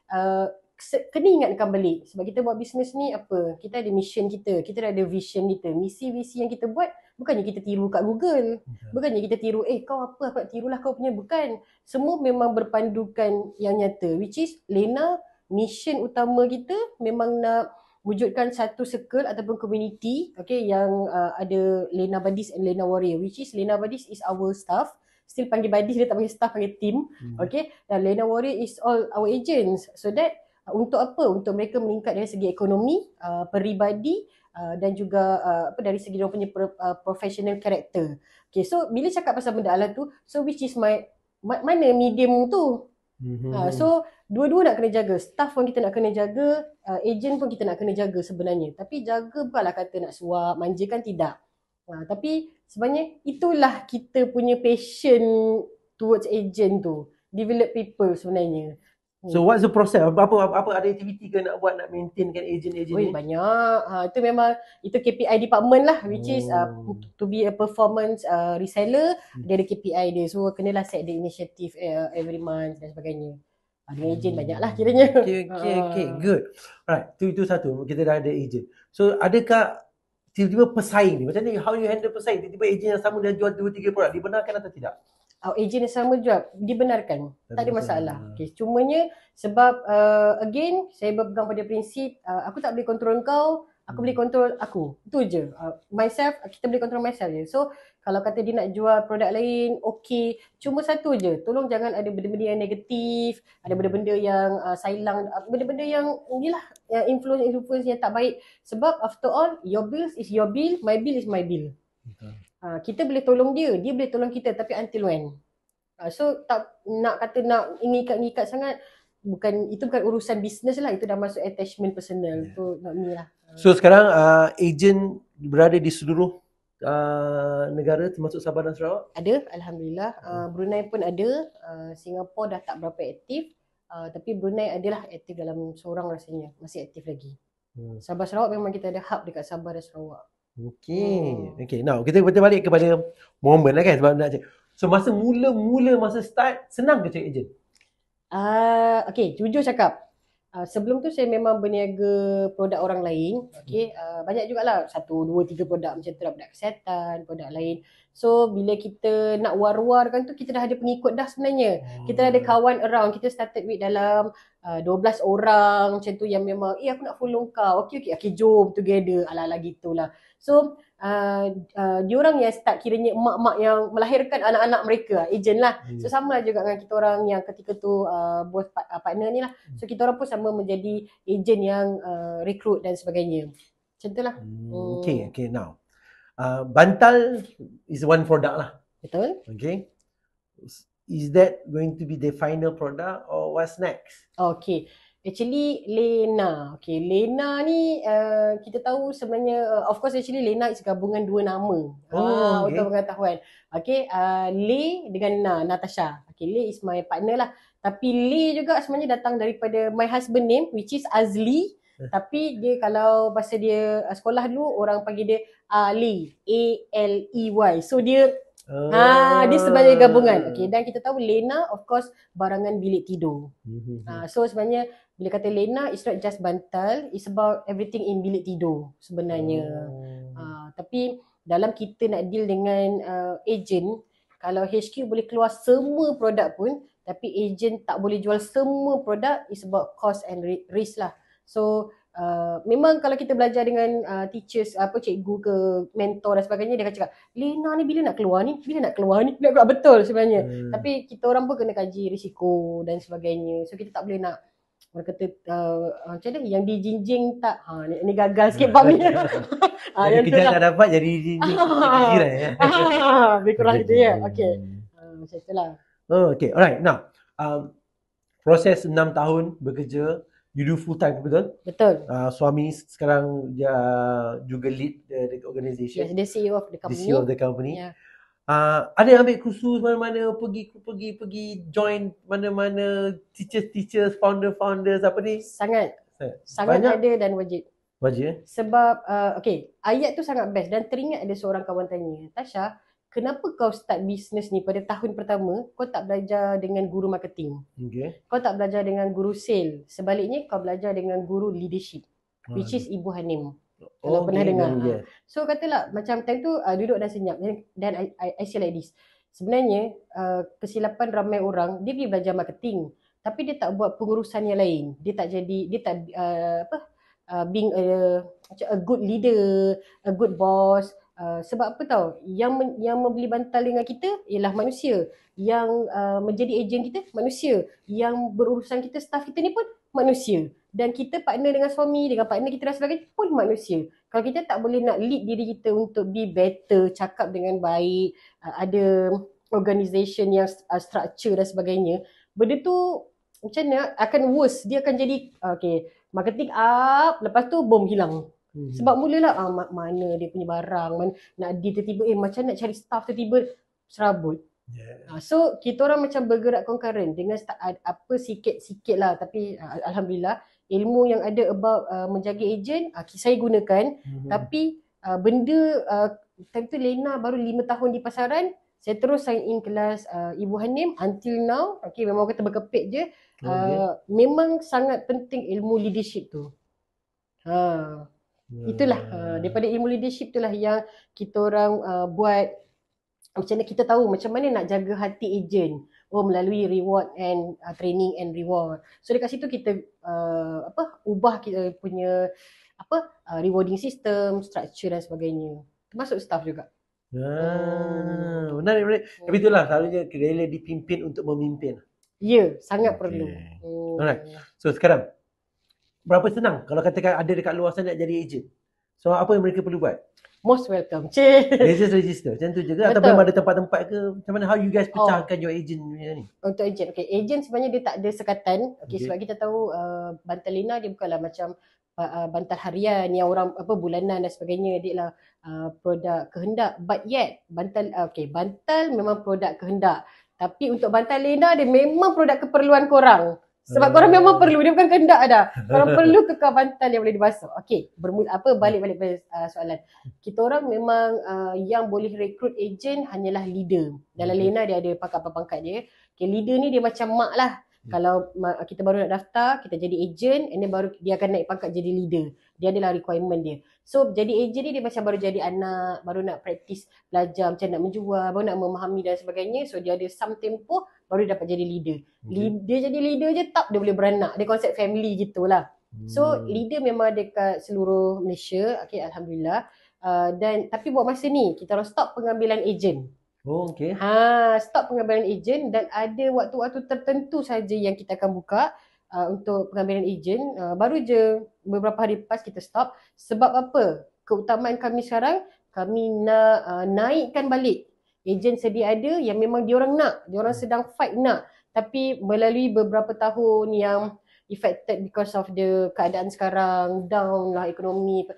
[SPEAKER 1] kena ingatkan balik, sebab kita buat bisnes ni apa, kita ada mission kita ada vision kita, misi-visi yang kita buat. Bukannya kita tiru kat Google, bukannya kita tiru kau apa, aku nak tirulah kau punya, bukan. Semua memang berpandukan yang nyata, which is Lena, mission utama kita memang nak wujudkan satu circle ataupun community, okay, yang ada Lena Buddies and Lena Warrior, which is Lena Buddies is our staff, still panggil buddies, dia tak panggil staff, panggil team. Okay, dan Lena Warrior is all our agents. So that untuk apa? Untuk mereka meningkat dari segi ekonomi, peribadi, dan juga dari segi dia punya professional character. Okay, so bila cakap pasal benda alam tu, so which is mana medium tu? So dua-dua nak kena jaga. Staff pun kita nak kena jaga, agent pun kita nak kena jaga sebenarnya. Tapi jaga bukanlah kata nak suap, manjakan, tidak. Tapi sebenarnya itulah kita punya passion towards agent tu. Develop people sebenarnya.
[SPEAKER 2] So what's the process? Apa ada aktiviti ke nak buat, nak maintainkan agent-agent ni?
[SPEAKER 1] Banyak. Itu memang, itu KPI department lah, which is to be a performance reseller, dia ada KPI dia. So kenalah set the initiative every month dan sebagainya. Dengan agent banyak lah kiranya. Okay,
[SPEAKER 2] good. Alright, itu satu, kita dah ada agent. So adakah tiba-tiba pesaing ni? Macam ni, how you handle pesaing? Tiba-tiba ejen yang sama dia jual 2-3 produk. Dibenarkan atau tidak?
[SPEAKER 1] Ejen yang sama jual, dibenarkan. Tak ada masalah.
[SPEAKER 2] masalah.
[SPEAKER 1] Okay. Cumanya sebab again, saya berpegang pada prinsip aku tak boleh kontrol kau, aku boleh kontrol aku. Itu je. Myself, kita boleh kontrol myself je. So, kalau kata dia nak jual produk lain, okay. Cuma satu je, tolong jangan ada benda-benda yang negatif, ada benda-benda yang silang, benda-benda yang inilah, yang influence yang tak baik. Sebab after all, your bill is your bill, my bill is my bill. Kita boleh tolong dia boleh tolong kita, tapi until when? So tak nak kata nak ngikat sangat, itu bukan urusan bisnes lah, itu dah masuk attachment personal. Tu not me lah.
[SPEAKER 2] So sekarang ejen berada di seluruh negara termasuk Sabah dan Sarawak?
[SPEAKER 1] Ada, Alhamdulillah. Brunei pun ada. Singapura dah tak berapa aktif. Tapi Brunei adalah aktif dalam seorang rasanya. Masih aktif lagi. Sabah Sarawak memang kita ada hub dekat Sabah dan Sarawak.
[SPEAKER 2] Okay. Now kita balik kepada momen lah kan, sebab nak cakap. So masa masa start, senang ke cari ejen?
[SPEAKER 1] Okay, jujur cakap. Sebelum tu saya memang berniaga produk orang lain. Okay, banyak jugalah, 1, 2, 3 produk macam tu lah, produk kesihatan, produk lain. So bila kita nak war-warkan tu, kita dah ada pengikut dah sebenarnya. Kita dah ada kawan around. Kita started with dalam 12 orang macam tu yang memang aku nak follow kau. Okay, jom together. Ala-ala gitulah. So diorang yang start, kiranya emak-emak yang melahirkan anak-anak mereka, ejen lah. So sama lah juga dengan kita orang yang ketika tu bos partner ni lah. So kita orang pun sama menjadi ejen yang recruit dan sebagainya. Macam tu lah.
[SPEAKER 2] Okay, now bantal is one product lah.
[SPEAKER 1] Betul.
[SPEAKER 2] Okay. Is that going to be the final product or what's next?
[SPEAKER 1] Okay. Actually Lena. Okay, Lena ni kita tahu sebenarnya, of course actually Lena is gabungan dua nama. Untuk pengetahuan. Okay, Le dengan Natasha. Okay, Le is my partner lah. Tapi Le juga sebenarnya datang daripada my husband name, which is Azli. Tapi dia kalau bahasa dia sekolah dulu, orang panggil dia Ali, A-L-E-Y. So dia dia sebenarnya gabungan. Okay, dan kita tahu Lena of course barangan bilik tidur. So sebenarnya bila kata Lena, it's not just bantal, it's about everything in bilik tidur sebenarnya. Tapi dalam kita nak deal dengan agent, kalau HQ boleh keluar semua produk pun, tapi agent tak boleh jual semua produk, it's about cost and risk lah. So memang kalau kita belajar dengan teachers, cikgu ke mentor dan sebagainya, dia akan cakap Lena ni bila nak keluar ni, nak keluar betul sebenarnya. Tapi kita orang pun kena kaji risiko dan sebagainya. So kita tak boleh nak, orang kata macam mana, yang dijinjing tak, ni gagal sikit bab ni.
[SPEAKER 2] Jadi kerja tak dapat, jadi dijinjing jiran ya.
[SPEAKER 1] Lebih kurang gitu ya. Okay, macam itulah.
[SPEAKER 2] Okay, alright. Now proses 6 tahun bekerja, you do full time, betul?
[SPEAKER 1] Betul.
[SPEAKER 2] Suami sekarang dia juga lead the organisation.
[SPEAKER 1] Yes, the CEO of the company.
[SPEAKER 2] The CEO of the company.
[SPEAKER 1] Yeah.
[SPEAKER 2] Ada ambil kursus mana-mana, pergi join mana-mana, teachers, founders apa ni?
[SPEAKER 1] Sangat
[SPEAKER 2] Banyak?
[SPEAKER 1] ada dan wajib.
[SPEAKER 2] Wajib.
[SPEAKER 1] Sebab okay, ayat tu sangat best. Dan teringat ada seorang kawan tanya, Tasha, kenapa kau start bisnes ni pada tahun pertama, kau tak belajar dengan guru marketing?
[SPEAKER 2] Okay.
[SPEAKER 1] Kau tak belajar dengan guru sale. Sebaliknya kau belajar dengan guru leadership, which is Ibu Hanim. Kalau pernah dengar. So katalah macam time tu duduk dan senyap. Dan I say like this. Sebenarnya kesilapan ramai orang, dia pergi belajar marketing, tapi dia tak buat pengurusan yang lain. Dia tak being a good leader, a good boss. Sebab apa tahu? Yang membeli bantal dengan kita ialah manusia. Yang menjadi ejen kita manusia. Yang berurusan kita, staff kita ni pun manusia. Dan kita partner dengan suami, dengan partner kita dan sebagainya pun manusia. Kalau kita tak boleh nak lead diri kita untuk be better, cakap dengan baik, ada organisation yang structure dan sebagainya, benda tu macam mana akan worse. Dia akan jadi marketing up, lepas tu bom hilang. Sebab mulalah mana dia punya barang, nak deal tiba-tiba macam nak cari staff tiba-tiba serabut. So kita orang macam bergerak concurrent dengan sikit-sikit lah. Tapi alhamdulillah ilmu yang ada about menjaga ejen saya gunakan. Tapi benda time tu Lena baru 5 tahun di pasaran, saya terus sign in kelas Ibu Hanim until now. Okay, memang kata berkepit je. Memang sangat penting ilmu leadership tu. Itulah daripada ilmu leadership itulah yang kita orang buat macam mana kita tahu macam mana nak jaga hati ejen melalui reward and training and reward. So dekat situ kita ubah kita punya rewarding system, structure dan sebagainya. Termasuk staff juga.
[SPEAKER 2] Menarik. Tapi itulah selalunya rela dipimpin untuk memimpin.
[SPEAKER 1] Ya, sangat perlu.
[SPEAKER 2] Alright. So sekarang berapa senang kalau katakan ada dekat luar sana nak jadi ejen? So apa yang mereka perlu buat?
[SPEAKER 1] Most welcome. Cik.
[SPEAKER 2] Register macam tu je ke? Atau memang ada tempat-tempat ke? Macam mana how you guys pecahkan your agent ni?
[SPEAKER 1] Untuk ejen. Okay, ejen sebenarnya dia tak ada sekatan. Okay, sebab kita tahu bantal Lena dia bukanlah macam bantal harian yang orang bulanan dan sebagainya. Dia lah produk kehendak. But yet bantal memang produk kehendak. Tapi untuk bantal Lena dia memang produk keperluan korang. Sebab korang memang perlu, dia bukan kehendak dah. Korang perlu kekal bantal yang boleh dibasuh. Okey, balik soalan. Kita orang memang yang boleh rekrut ejen hanyalah leader. Dalam Lena dia ada pangkat-pangkat dia. Okay, leader ni dia macam mak lah. Kalau kita baru nak daftar, kita jadi ejen, and then baru dia akan naik pangkat jadi leader. Dia adalah requirement dia. So jadi ejen ni dia macam baru jadi anak, baru nak practice belajar macam nak menjual, baru nak memahami dan sebagainya. So dia ada some tempoh baru dapat jadi leader. Dia jadi leader je tak dia boleh beranak. Dia konsep family gitulah. So leader memang dekat seluruh Malaysia. Okay, alhamdulillah. Tapi buat masa ni kita orang stop pengambilan ejen.
[SPEAKER 2] Okay.
[SPEAKER 1] Stop pengambilan ejen dan ada waktu-waktu tertentu saja yang kita akan buka untuk pengambilan ejen. Baru je beberapa hari lepas kita stop. Sebab apa? Keutamaan kami sekarang, kami nak naikkan balik ejen sedia ada yang memang diorang nak, diorang sedang fight nak, tapi melalui beberapa tahun yang affected because of the keadaan sekarang, down lah ekonomi,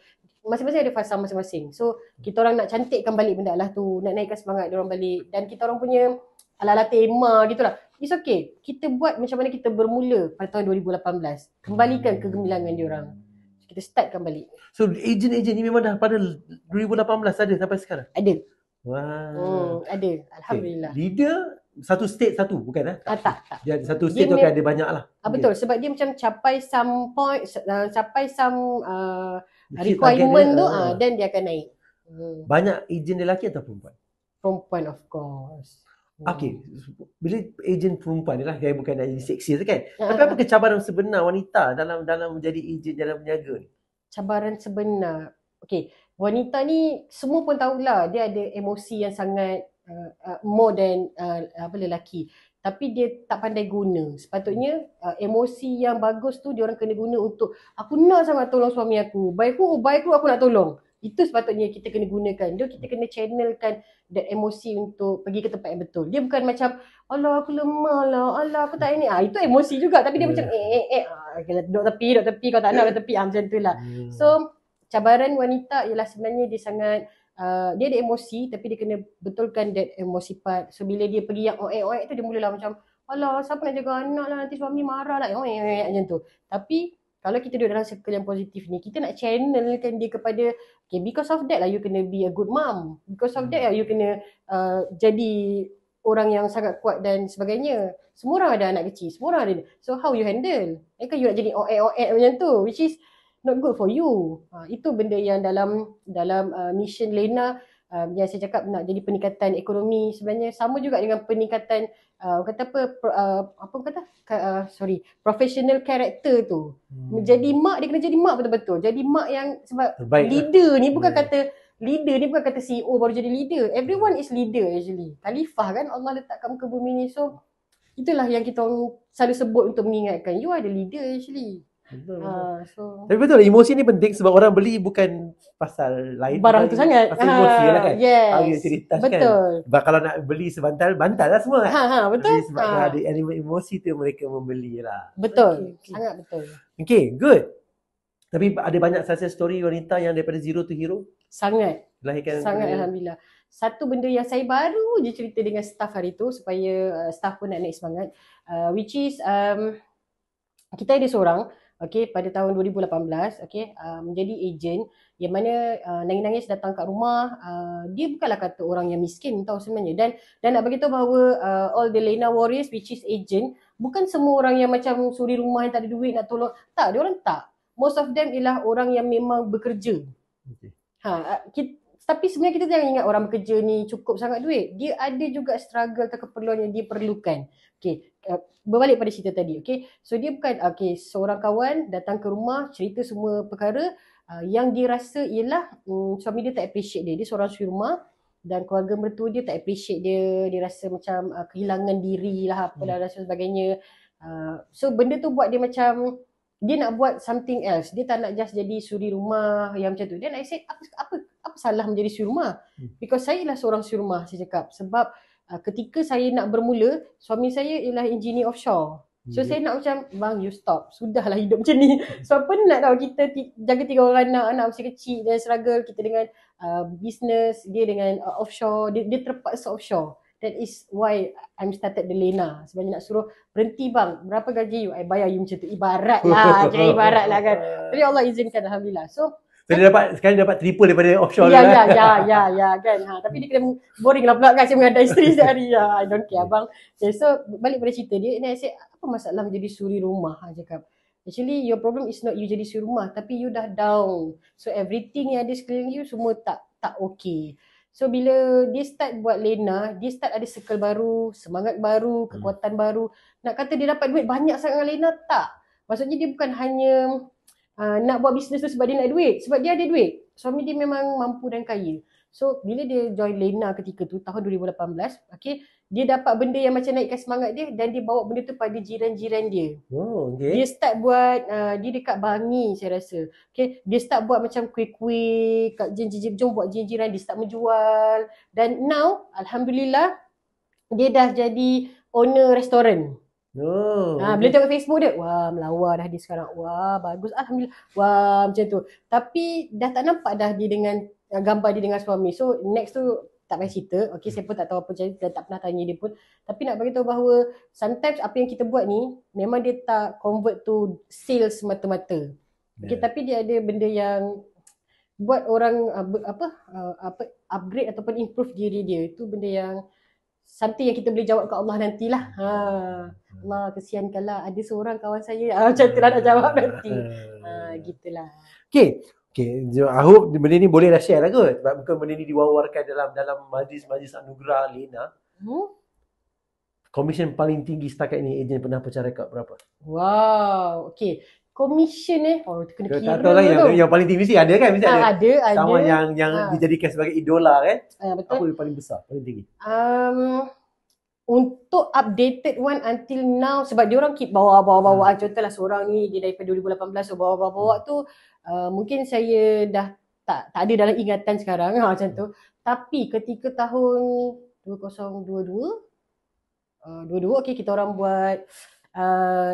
[SPEAKER 1] masing-masing ada fasa masing-masing. So kita orang nak cantikkan balik benda lah tu, nak naikkan semangat diorang balik, dan kita orang punya ala-ala tema gitulah. It's okay, kita buat macam mana kita bermula pada tahun 2018, kembalikan kegemilangan diorang, kita startkan balik.
[SPEAKER 2] So ejen-ejen ni memang dah pada 2018 ada sampai sekarang?
[SPEAKER 1] Ada.
[SPEAKER 2] Wow.
[SPEAKER 1] Ada, alhamdulillah.
[SPEAKER 2] Leader satu state satu bukan
[SPEAKER 1] tak.
[SPEAKER 2] Dia satu state tu akan ada banyak lah.
[SPEAKER 1] Betul, sebab dia macam capai some point, capai some requirement tu, then dia akan naik.
[SPEAKER 2] Banyak ejen lelaki atau perempuan?
[SPEAKER 1] Perempuan, of course.
[SPEAKER 2] Okay, bila ejen perempuan ni lah, dia bukan nak jadi seksi kan? Tapi apa kecabaran sebenar wanita dalam menjadi ejen dalam berniaga ni?
[SPEAKER 1] Cabaran sebenar, okay, wanita ni semua pun tahulah dia ada emosi yang sangat more than lelaki. Tapi dia tak pandai guna. Sepatutnya emosi yang bagus tu dia orang kena guna untuk aku nak sangat tolong suami aku. Baik aku nak tolong. Itu sepatutnya kita kena gunakan. Kita kena channelkan that emosi untuk pergi ke tempat yang betul. Dia bukan macam Allah aku lemah lah, Allah aku tak ini. Itu emosi juga tapi dia macam duduk tepi kau tak nak duduk tepi macam tu lah. So cabaran wanita ialah sebenarnya dia sangat dia ada emosi tapi dia kena betulkan that emosi part. So bila dia pergi yang oek tu dia mulalah macam alah siapa nak jaga anak lah, nanti suami marah lah macam tu. Tapi kalau kita duduk dalam circle yang positif ni, kita nak channelkan dia kepada because of that lah you kena be a good mom, because of that lah you kena jadi orang yang sangat kuat dan sebagainya. Semua orang ada anak kecil, semua orang ada. So how you handle? Kan you nak jadi oek macam tu, which is not good for you. Itu benda yang dalam mission Lena yang saya cakap nak jadi peningkatan ekonomi, sebenarnya sama juga dengan peningkatan professional character tu. Jadi mak, dia kena jadi mak betul-betul. Jadi mak yang sebab terbaik leader lah. Ni bukan kata leader ni bukan kata CEO baru jadi leader. Everyone is leader actually. Khalifah kan Allah letak kat muka bumi ni. So itulah yang kita selalu sebut untuk mengingatkan you are the leader actually.
[SPEAKER 2] Betul. Tapi betul emosi ni penting sebab orang beli bukan pasal lain
[SPEAKER 1] barang tu sangat.
[SPEAKER 2] Pasal emosi lah kan.
[SPEAKER 1] Yes.
[SPEAKER 2] Cerita
[SPEAKER 1] betul.
[SPEAKER 2] Kan. Kalau nak beli sebantal lah semua kan.
[SPEAKER 1] Betul.
[SPEAKER 2] Jadi sebab ada elemen emosi tu mereka membeli lah.
[SPEAKER 1] Betul. Okay. Sangat betul.
[SPEAKER 2] Okay, good. Tapi ada banyak success story wanita yang daripada zero to hero?
[SPEAKER 1] Sangat.
[SPEAKER 2] Sangat
[SPEAKER 1] alhamdulillah. Satu benda yang saya baru je cerita dengan staff hari tu supaya staff pun nak naik semangat, which is kita ada seorang pada tahun 2018 menjadi ejen yang mana nangis-nangis datang kat rumah. Dia bukanlah kata orang yang miskin tahu sebenarnya, dan nak beritahu bahawa all the Lena warriors which is ejen bukan semua orang yang macam suri rumah yang tak ada duit nak tolong. Tak, dia orang tak. most of them ialah orang yang memang bekerja.
[SPEAKER 2] Okay.
[SPEAKER 1] Tapi sebenarnya kita jangan ingat orang bekerja ni cukup sangat duit. Dia ada juga struggle atau keperluan yang dia perlukan. Okay, berbalik pada cerita tadi. Okay, so dia bukan seorang kawan datang ke rumah cerita semua perkara yang dia rasa ialah suami dia tak appreciate dia. Dia seorang suri rumah dan keluarga mertua dia tak appreciate dia. Dia rasa macam kehilangan diri lah apalah dan sebagainya. So benda tu buat dia macam dia nak buat something else. Dia tak nak just jadi suri rumah yang macam tu. Then I said, apa salah menjadi suri rumah? Because saya lah seorang suri rumah, saya cakap. Sebab ketika saya nak bermula, suami saya ialah engineer offshore. So saya nak macam, bang you stop. Sudahlah hidup macam ni. So penat tau kita jaga 3 orang anak masih kecil dan struggle. Kita dengan business, dia dengan offshore. Dia terpaksa offshore. That is why I'm started the Lena. Sebenarnya nak suruh berhenti bang, berapa gaji you? I bayar you macam tu. Ibarat lah, ibarat lah kan. Tapi Allah izinkan Alhamdulillah. So
[SPEAKER 2] sekarang dia dapat triple daripada offshore.
[SPEAKER 1] Ya kan. Tapi dia kena boring lah pula kan saya mengadai isteri sehari. I don't care abang. Okay, so balik pada cerita dia, and I say apa masalah menjadi suri rumah? Cakap actually your problem is not you jadi suri rumah, tapi you dah down. So everything yang ada sekeliling you semua tak okay. So bila dia start buat Lena, dia start ada circle baru, semangat baru, kekuatan baru. Nak kata dia dapat duit banyak sangat dengan Lena, tak. Maksudnya dia bukan hanya nak buat bisnes tu sebab dia nak duit. Sebab dia ada duit. Suami dia memang mampu dan kaya. So bila dia join Lena ketika tu, tahun 2018, okay, dia dapat benda yang macam naikkan semangat dia dan dia bawa benda tu pada jiran-jiran dia.
[SPEAKER 2] Oh, okay.
[SPEAKER 1] Dia start buat, dia dekat Bangi saya rasa. Okay, dia start buat macam kuih-kuih, kat jom buat jiran-jiran, dia start menjual. Dan now, Alhamdulillah, dia dah jadi owner restoran. Bila tengok Facebook dia, wah melawar dah dia sekarang. Wah bagus, Alhamdulillah. Wah macam tu. Tapi dah tak nampak dah dia dengan gambar dia dengan suami. So next tu tak payah cerita. Okay, saya pun tak tahu apa jadi dan tak pernah tanya dia pun. Tapi nak beritahu bahawa sometimes apa yang kita buat ni memang dia tak convert to sales semata-mata. Okay, tapi dia ada benda yang buat orang upgrade ataupun improve diri dia. Itu benda yang something yang kita boleh jawab ke Allah nantilah. Allah kesiankanlah ada seorang kawan saya. Macam tu lah nak jawab nanti. Gitulah.
[SPEAKER 2] Okay, I hope benda ni boleh dah share lah kot. Sebab bukan benda ni diwawarkan dalam majlis-majlis anugerah Lena. Komisen paling tinggi setakat ni ejen pernah pecah rekod berapa?
[SPEAKER 1] Wow, okay. Komisen kena kira.
[SPEAKER 2] Tak tahu lah yang paling tinggi mesti ada kan? Mesti
[SPEAKER 1] ada.
[SPEAKER 2] Sama yang dijadikan sebagai idola kan?
[SPEAKER 1] Betul.
[SPEAKER 2] Apa yang paling besar, paling tinggi?
[SPEAKER 1] Untuk updated one until now, sebab dia orang keep bawa. Contohlah seorang ni dia daripada 2018 bawa tu mungkin saya dah tak ada dalam ingatan sekarang macam tu. Tapi ketika tahun 2022 okay, kita orang buat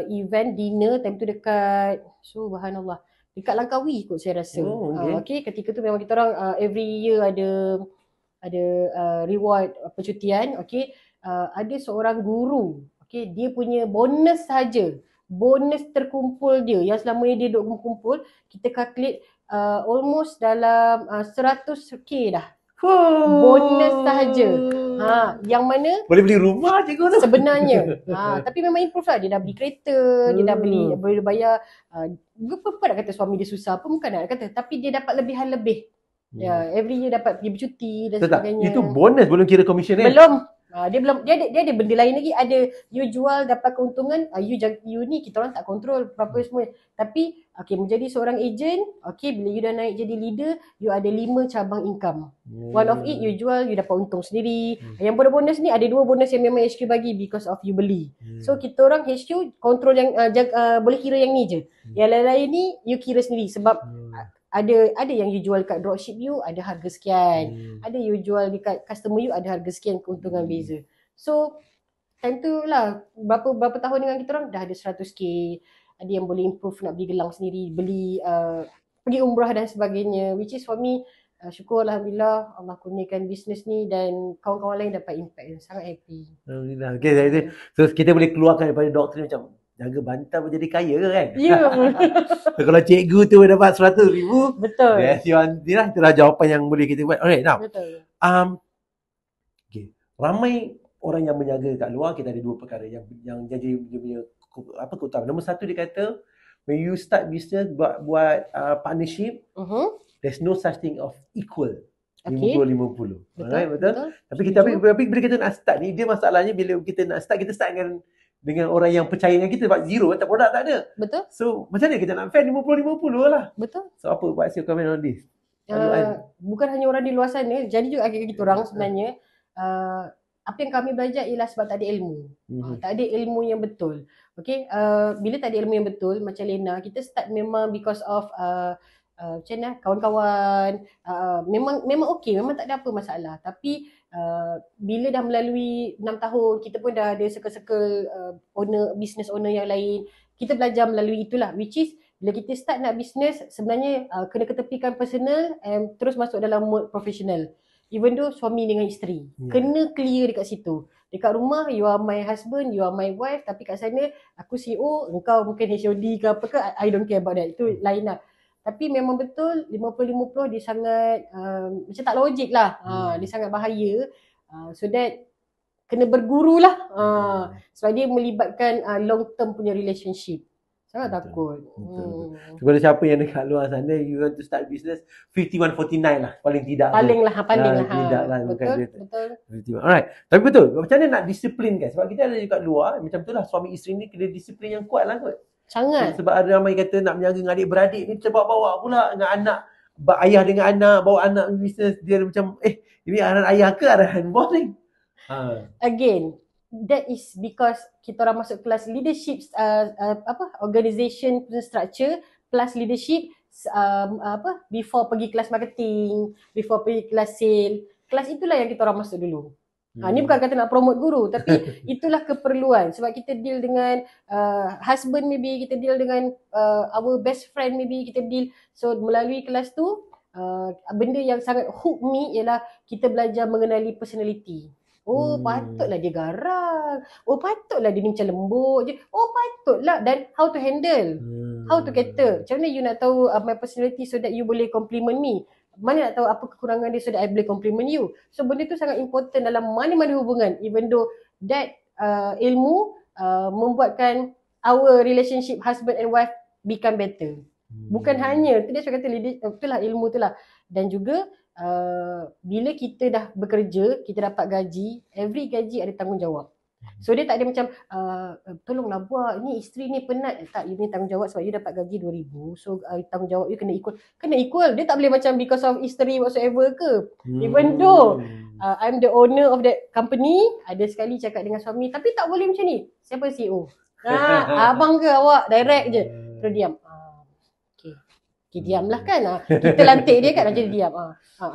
[SPEAKER 1] event dinner time tu dekat subhanallah dekat Langkawi kot saya rasa. Okay, ketika tu memang kita orang every year ada reward percutian. Okay, ada seorang guru, okay, dia punya bonus saja, bonus terkumpul dia yang selama ni dia duduk kumpul, kita calculate almost dalam 100k dah. Bonus sahaja. Yang mana
[SPEAKER 2] boleh beli rumah cikgu tu
[SPEAKER 1] sebenarnya. Tapi memang improve lah. Dia dah beli kereta, dia dah beli, boleh bayar. Bukan nak kata suami dia susah pun, bukan nak kata, tapi dia dapat lebihan lebih. Ya, every year dapat pergi bercuti dan sebagainya.
[SPEAKER 2] Itu bonus, belum kira komisen kan?
[SPEAKER 1] Belum. Dia ada benda lain lagi. Ada you jual dapat keuntungan, you ni kita orang tak kontrol berapa semua. Tapi okay, menjadi seorang ejen, okay, bila you dah naik jadi leader, you ada 5 cabang income. One of it you jual, you dapat untung sendiri. Yang bonus ni ada 2 bonus yang memang HQ bagi because of you beli. So kita orang HQ kontrol yang boleh kira yang ni je. Yang lain-lain ni you kira sendiri sebab ada yang you jual kat dropship you ada harga sekian. Ada you jual dekat customer you ada harga sekian, keuntungan beza. So time tu lah berapa tahun dengan kita orang dah ada 100k. Ada yang boleh improve nak beli gelang sendiri, beli pergi umrah dan sebagainya, which is for me syukur Alhamdulillah Allah kurniakan bisnes ni dan kawan-kawan lain dapat impact. Sangat happy.
[SPEAKER 2] Alhamdulillah. Okay, so kita boleh keluarkan daripada doktrin macam jaga bantal pun jadi kaya ke kan?
[SPEAKER 1] Ya.
[SPEAKER 2] So, kalau cikgu tu dapat 100,000,
[SPEAKER 1] betul.
[SPEAKER 2] Yes, itulah jawapan yang boleh kita buat. Alright, now.
[SPEAKER 1] Betul.
[SPEAKER 2] Okay. Ramai orang yang berniaga kat luar, kita ada 2 perkara yang jadi dia punya apa keutamaan. Nombor 1 dia kata when you start business, buat partnership, there's no such thing of equal.
[SPEAKER 1] Okay.
[SPEAKER 2] 50-50. Alright, betul? Tapi
[SPEAKER 1] Setuju.
[SPEAKER 2] bila kita nak start ni, dia masalahnya bila kita nak start, kita start dengan orang yang percaya dengan kita, sebab zero, tak produk tak ada.
[SPEAKER 1] Betul.
[SPEAKER 2] So, macam mana kita nak fair 50-50 lah.
[SPEAKER 1] Betul.
[SPEAKER 2] So, what's your comment on this?
[SPEAKER 1] Bukan hanya orang di luar sana, jadi juga kita orang sebenarnya, apa yang kami belajar ialah sebab tak ada ilmu. Tak ada ilmu yang betul. Okay, bila tak ada ilmu yang betul, macam Lena, kita start memang because of macam mana, kawan-kawan, memang okey, memang tak ada apa masalah. Tapi bila dah melalui 6 tahun, kita pun dah ada circle-circle business owner yang lain. Kita belajar melalui itulah, which is bila kita start nak business, sebenarnya kena ketepikan personal and terus masuk dalam mode professional. Even though suami dengan isteri, kena clear dekat situ. Dekat rumah, you are my husband, you are my wife, tapi kat sana, aku CEO, engkau mungkin HOD ke apa ke, I don't care about that. Itu lain lah. Tapi memang betul 50-50 dia sangat macam tak logik lah. Dia sangat bahaya. So that kena berguru lah. Sebab dia melibatkan long term punya relationship. Sangat takut.
[SPEAKER 2] Kepada siapa yang dekat luar sana, you want to start business, 51-49 lah. Paling tidak.
[SPEAKER 1] Paling lah.
[SPEAKER 2] Tidak lah.
[SPEAKER 1] Betul.
[SPEAKER 2] Alright. Tapi betul. Macam mana nak disiplin kan? Sebab kita ada dekat luar, macam tu lah, suami isteri ni kena disiplin yang kuat lah kot.
[SPEAKER 1] Sangat.
[SPEAKER 2] Sebab ada ramai kata nak menjaga dengan adik-beradik ni, bawa pula dengan anak, ayah dengan anak, bawa anak bisnes, dia macam ini arahan ayah ke arahan bos ni?
[SPEAKER 1] Again, that is because kita orang masuk kelas leadership, organisation structure plus leadership, before pergi kelas marketing, before pergi kelas sale. Kelas itulah yang kita orang masuk dulu. Ni bukan kata nak promote guru, tapi itulah keperluan. Sebab kita deal dengan husband, maybe kita deal dengan our best friend, maybe kita deal. So melalui kelas tu, benda yang sangat hook me ialah kita belajar mengenali personality. Patutlah dia garang. Patutlah dia ni macam lembut je. Patutlah. Dan how to handle, how to cater. Macam mana you nak tahu my personality so that you boleh compliment me? Mana nak tahu apa kekurangan dia so that I boleh compliment you? So benda tu sangat important dalam mana-mana hubungan. Even though that ilmu membuatkan our relationship husband and wife become better. Bukan hanya, tu dia cakap kata, itulah ilmu tu lah. Dan juga bila kita dah bekerja, kita dapat gaji, every gaji ada tanggungjawab. So dia tak ada macam tolonglah buat, ni isteri ni penat. Tak, you ni tanggungjawab sebab you dapat gaji 2,000. So tanggungjawab you kena equal. Dia tak boleh macam because of isteri whatsoever ke. Even though I'm the owner of that company, ada sekali cakap dengan suami, tapi tak boleh macam ni. Siapa CEO? Abang ke awak? Direct je. Terus diam. Okay, diamlah kan. Kita lantik dia kan, jadi diam.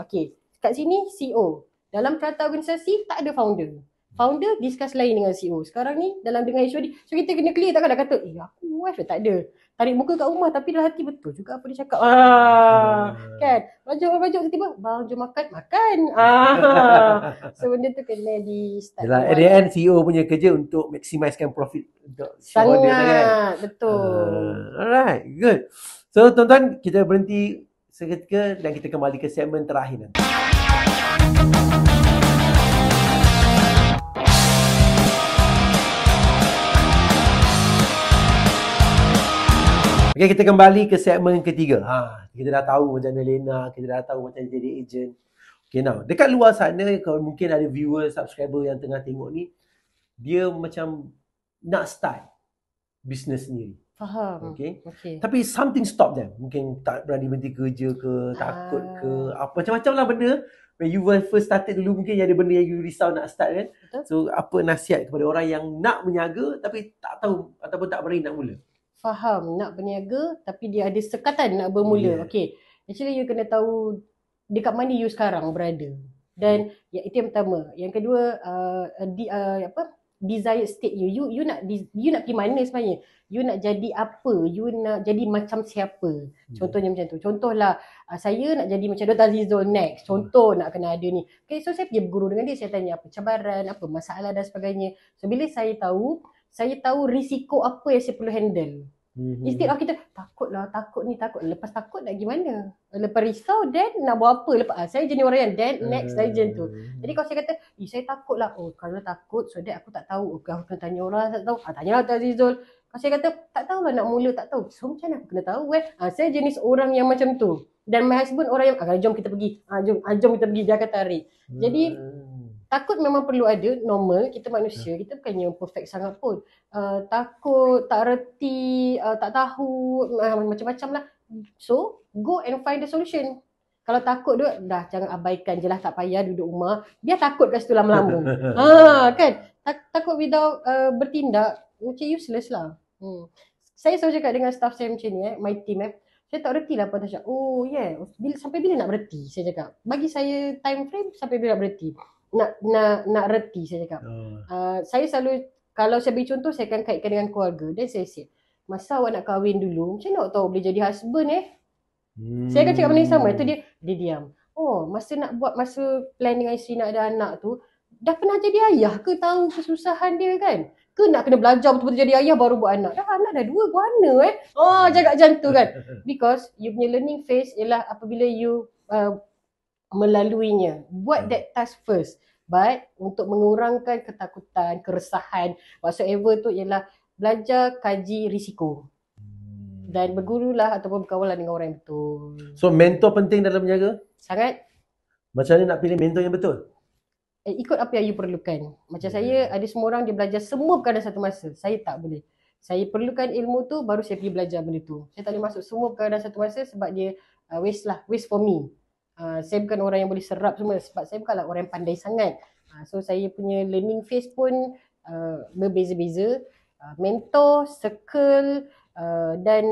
[SPEAKER 1] Okay. Kat sini CEO. Dalam perata organisasi tak ada founder. Founder discuss lain dengan CEO. Sekarang ni dalam dengan HOD. So kita kena clear, takkan nak kata aku wife tak ada. Tarik muka kat rumah tapi dalam hati betul juga apa dia cakap. Kan? Bajuk tiba-tiba, bang jom makan. So benda tu kena di start.
[SPEAKER 2] At the end CEO punya kerja untuk maximiskan profit untuk shareholder kan.
[SPEAKER 1] Betul.
[SPEAKER 2] Alright, good. So tuan-tuan, kita berhenti seketika dan kita kembali ke segmen terakhir nanti. Okay, kita kembali ke segmen ketiga. Kita dah tahu macam mana Lena, kita dah tahu macam jadi agent. Okay, now, dekat luar sana, kalau mungkin ada viewer, subscriber yang tengah tengok ni, dia macam nak start business sendiri.
[SPEAKER 1] Faham.
[SPEAKER 2] Okay. Tapi something stop them. Mungkin tak berani berhenti kerja ke, takut ke, apa macam-macam lah benda. When you first started dulu, mungkin ada benda yang you risau nak start kan.
[SPEAKER 1] Betul.
[SPEAKER 2] So, apa nasihat kepada orang yang nak berniaga tapi tak tahu ataupun tak berani nak mula?
[SPEAKER 1] Faham, nak berniaga tapi dia ada sekatan nak bermula. Okay. Actually you kena tahu dekat mana you sekarang berada. Dan itu yang pertama. Yang kedua, desired state you nak pergi mana sebenarnya? You nak jadi apa? You nak jadi macam siapa? Contohnya macam tu. Contohlah, saya nak jadi macam Dr. Azizul next. Contoh nak kena ada ni. Okay, so saya pergi berguru dengan dia. Saya tanya apa cabaran, apa masalah dan sebagainya. So bila saya tahu risiko apa yang saya perlu handle. Instead of kita takut. Lepas takut nak gimana? Lepas risau, then nak buat apa? Lepas saya jenis orang yang then next legend tu. Jadi kalau saya kata, saya takut lah. Kalau takut, so that aku tak tahu. Aku kena tanya orang, tak tahu. Tanyalah Dr. Azizul. Saya kata tak tahulah nak mula, tak tahu. So macam mana aku kena tahu saya jenis orang yang macam tu. Dan my husband orang yang jom kita pergi. Jom kita pergi, dia akan tarik. Jadi takut memang perlu ada, normal, kita manusia, kita bukannya perfect sangat pun. Takut, tak reti, tak tahu, macam-macam lah. So, go and find the solution. Kalau takut tu, dah jangan abaikan je lah, tak payah duduk rumah. Biar takut kat situ lama-lama. Kan? Takut without bertindak, macam useless lah. Saya selalu cakap dengan staff saya macam ni, my team saya tak reti lah apa Tasha. Oh yeah, sampai bila nak berhenti, saya cakap. Bagi saya time frame sampai bila nak berhenti. Nak reti, saya cakap. Saya selalu, kalau saya beri contoh, saya akan kaitkan dengan keluarga. Dan saya say, masa awak nak kahwin dulu, macam mana awak tahu boleh jadi husband Saya akan cakap benda yang sama. Itu dia diam. Oh, masa plan dengan isteri nak ada anak tu, dah pernah jadi ayah ke, tahu kesusahan dia kan? Ke nak kena belajar betul-betul jadi ayah baru buat anak? Dah anak dah 2, buat mana cakap macam tu kan? Because you punya learning phase ialah apabila you melaluinya. Buat that task first. But untuk mengurangkan ketakutan, keresahan, whatsoever tu ialah belajar kaji risiko. Dan bergurulah ataupun berkawanlah dengan orang yang betul.
[SPEAKER 2] So mentor penting dalam berniaga?
[SPEAKER 1] Sangat.
[SPEAKER 2] Macam mana nak pilih mentor yang betul?
[SPEAKER 1] Ikut apa yang you perlukan. Macam saya, ada semua orang dia belajar semua perkara satu masa. Saya tak boleh. Saya perlukan ilmu tu, baru saya pergi belajar benda tu. Saya tak boleh masuk semua perkara dalam satu masa sebab dia waste for me. Saya bukan orang yang boleh serap semua sebab saya bukanlah orang yang pandai sangat. So saya punya learning phase pun berbeza-beza. Mentor, circle dan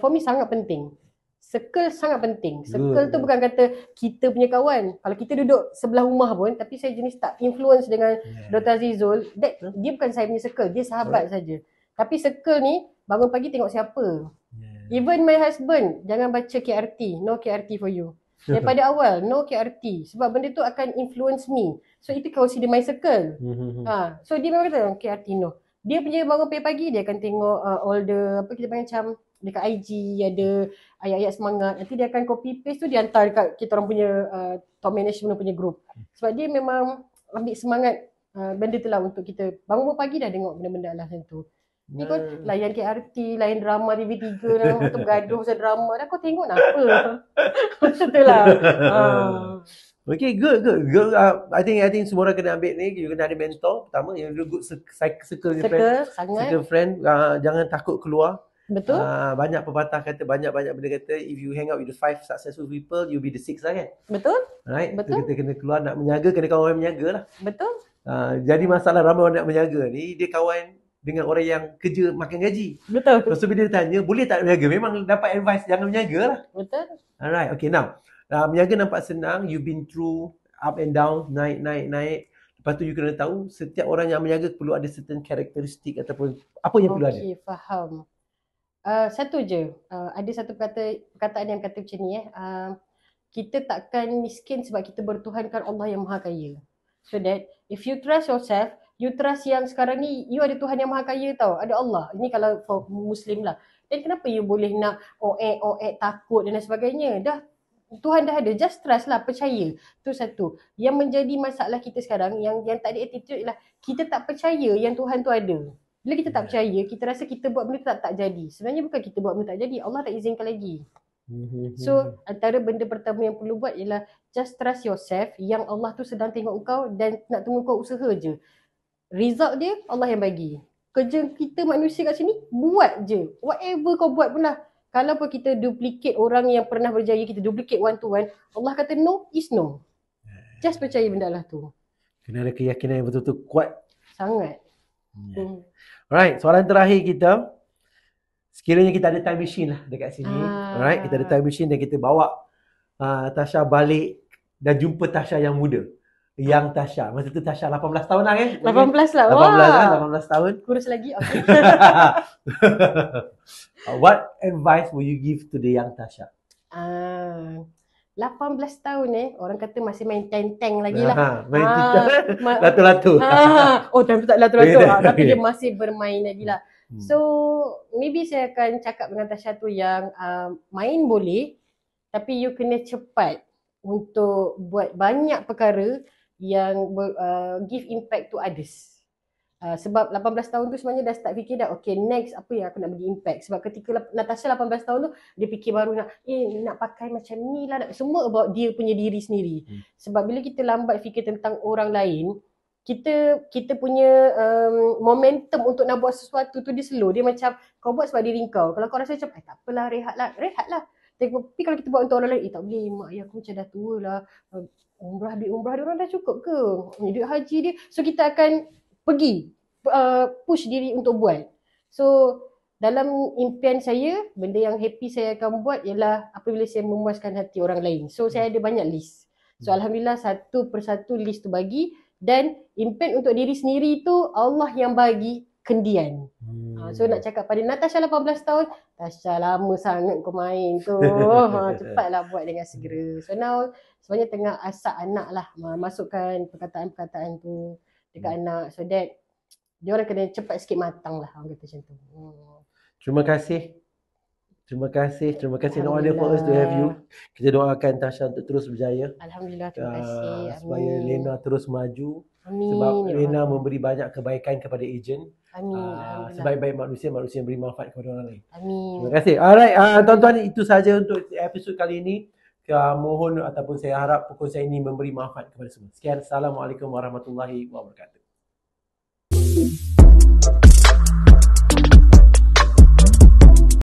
[SPEAKER 1] for me sangat penting. Circle sangat penting. Circle tu bukan kata kita punya kawan. Kalau kita duduk sebelah rumah pun, tapi saya jenis tak influence dengan Dr. Azizul, dia bukan saya punya circle, dia sahabat saja. Tapi circle ni, bangun pagi tengok siapa. Even my husband, jangan baca KRT, no KRT for you. Daripada awal, no KRT. Sebab benda tu akan influence me. So itu consider my circle. So dia memang kata, KRT no. Dia punya bangun pagi, dia akan tengok all the, apa kita panggil macam, dekat IG ada ayat-ayat semangat. Nanti dia akan copy paste tu dia hantar dekat kita orang punya top management punya group. Sebab dia memang ambil semangat benda tu lah untuk kita bangun pagi dah tengok benda-benda lah macam tu. Ni kau layan KRT, layan drama TV3 lah, untuk bergaduh pasal drama dah, kau tengok nak apa? Macam tu lah.
[SPEAKER 2] Okay, good. I think semua orang kena ambil ni. You kena ada mentor. Pertama, you ada good circle friend. Jangan takut keluar.
[SPEAKER 1] Betul.
[SPEAKER 2] Banyak pepatah kata, banyak benda kata, if you hang out with the 5 successful people, you'll be the 6 lah kan.
[SPEAKER 1] Betul.
[SPEAKER 2] Right?
[SPEAKER 1] Betul.
[SPEAKER 2] Kita kena keluar, nak menjaga, kena kawan orang menjaga lah.
[SPEAKER 1] Betul.
[SPEAKER 2] Jadi masalah ramai orang nak menjaga ni, dia kawan dengan orang yang kerja makan gaji.
[SPEAKER 1] Betul.
[SPEAKER 2] Lepas tu bila dia tanya, boleh tak menjaga? Memang dapat advice, jangan menjaga lah.
[SPEAKER 1] Betul.
[SPEAKER 2] Alright, okay now. Menjaga nampak senang, you've been through up and down, naik. Lepas tu you kena tahu, setiap orang yang menjaga perlu ada certain karakteristik ataupun apa yang perlu ada.
[SPEAKER 1] Okay, faham. Satu je, ada satu perkataan yang kata macam ni kita takkan miskin sebab kita bertuhankan Allah yang Maha Kaya. So that if you trust yourself, you trust yang sekarang ni you ada Tuhan yang Maha Kaya tau, ada Allah. Ini kalau for Muslim lah. Dan kenapa you boleh nak takut dan sebagainya? Tuhan dah ada, just trust lah, percaya. Tu satu. Yang menjadi masalah kita sekarang, yang tak ada attitude ialah kita tak percaya yang Tuhan tu ada. Bila kita tak percaya, kita rasa kita buat benda tak jadi. Sebenarnya bukan kita buat benda tak jadi, Allah tak izinkan lagi. So, antara benda pertama yang perlu buat ialah just trust yourself yang Allah tu sedang tengok kau dan nak tunggu kau usaha je. Result dia, Allah yang bagi. Kerja kita manusia kat sini, buat je. Whatever kau buat pun lah. Kalau pun kita duplicate orang yang pernah berjaya, kita duplicate one to one, Allah kata no is no. Just percaya benda lah tu.
[SPEAKER 2] Kena ada keyakinan yang betul-betul kuat.
[SPEAKER 1] Sangat.
[SPEAKER 2] Alright, soalan terakhir kita. Sekiranya kita ada time machine lah dekat sini. Alright, kita ada time machine dan kita bawa Tasha balik dan jumpa Tasha yang muda. Yang Tasha. Masa tu Tasha 18 tahun lah kan?
[SPEAKER 1] 18 lah.
[SPEAKER 2] 18 tahun.
[SPEAKER 1] Kurus lagi. Okay.
[SPEAKER 2] What advice will you give to the young Tasha?
[SPEAKER 1] 18 tahun orang kata masih main teng-teng lagi lah.
[SPEAKER 2] Main latu-latu.
[SPEAKER 1] Time tu tak latu-latu. Tapi dia masih bermain lagi lah. So, maybe saya akan cakap dengan Tasha tu yang main boleh, tapi you kena cepat untuk buat banyak perkara yang give impact to others. Sebab 18 tahun tu sebenarnya dah start fikir dah, okay next apa yang aku nak bagi impact. Sebab ketika Natasha 18 tahun tu, dia fikir baru nak pakai macam ni lah. Semua about dia punya diri sendiri. Sebab bila kita lambat fikir tentang orang lain, kita punya momentum untuk nak buat sesuatu tu dia slow. Dia macam kau buat sebab diri kau. Kalau kau rasa macam tak apalah, rehat lah. Tapi kalau kita buat untuk orang lain, tak boleh, mak ayah aku macam dah tua lah, duit umrah dia orang dah cukup ke, duit haji dia, so kita akan pergi push diri untuk buat. So dalam impian saya, benda yang happy saya akan buat ialah apabila saya memuaskan hati orang lain. So saya ada banyak list. So alhamdulillah satu persatu list tu bagi, dan impian untuk diri sendiri tu Allah yang bagi kendian. So nak cakap pada Natasha 18 tahun, Tasha lama sangat kau main tu. Cepatlah buat dengan segera. So now sebenarnya tengah asak anak lah, masukkan perkataan-perkataan tu dekat anak, so that dia orang kena cepat sikit matang lah, orang kata macam tu.
[SPEAKER 2] Terima kasih. Terima kasih in order for us to have you. Kita doakan Tasha untuk terus berjaya.
[SPEAKER 1] Alhamdulillah, terima kasih.
[SPEAKER 2] Supaya Lena terus maju.
[SPEAKER 1] Amin.
[SPEAKER 2] Sebab Lena memberi banyak kebaikan kepada ejen.
[SPEAKER 1] Amin.
[SPEAKER 2] Sebaik-baik manusia yang beri manfaat kepada orang lain.
[SPEAKER 1] Amin.
[SPEAKER 2] Terima kasih. Alright, tuan-tuan, itu saja untuk episod kali ini. Mohon ataupun saya harap pokok saya ini memberi manfaat kepada semua. Sekian. Assalamualaikum warahmatullahi wabarakatuh.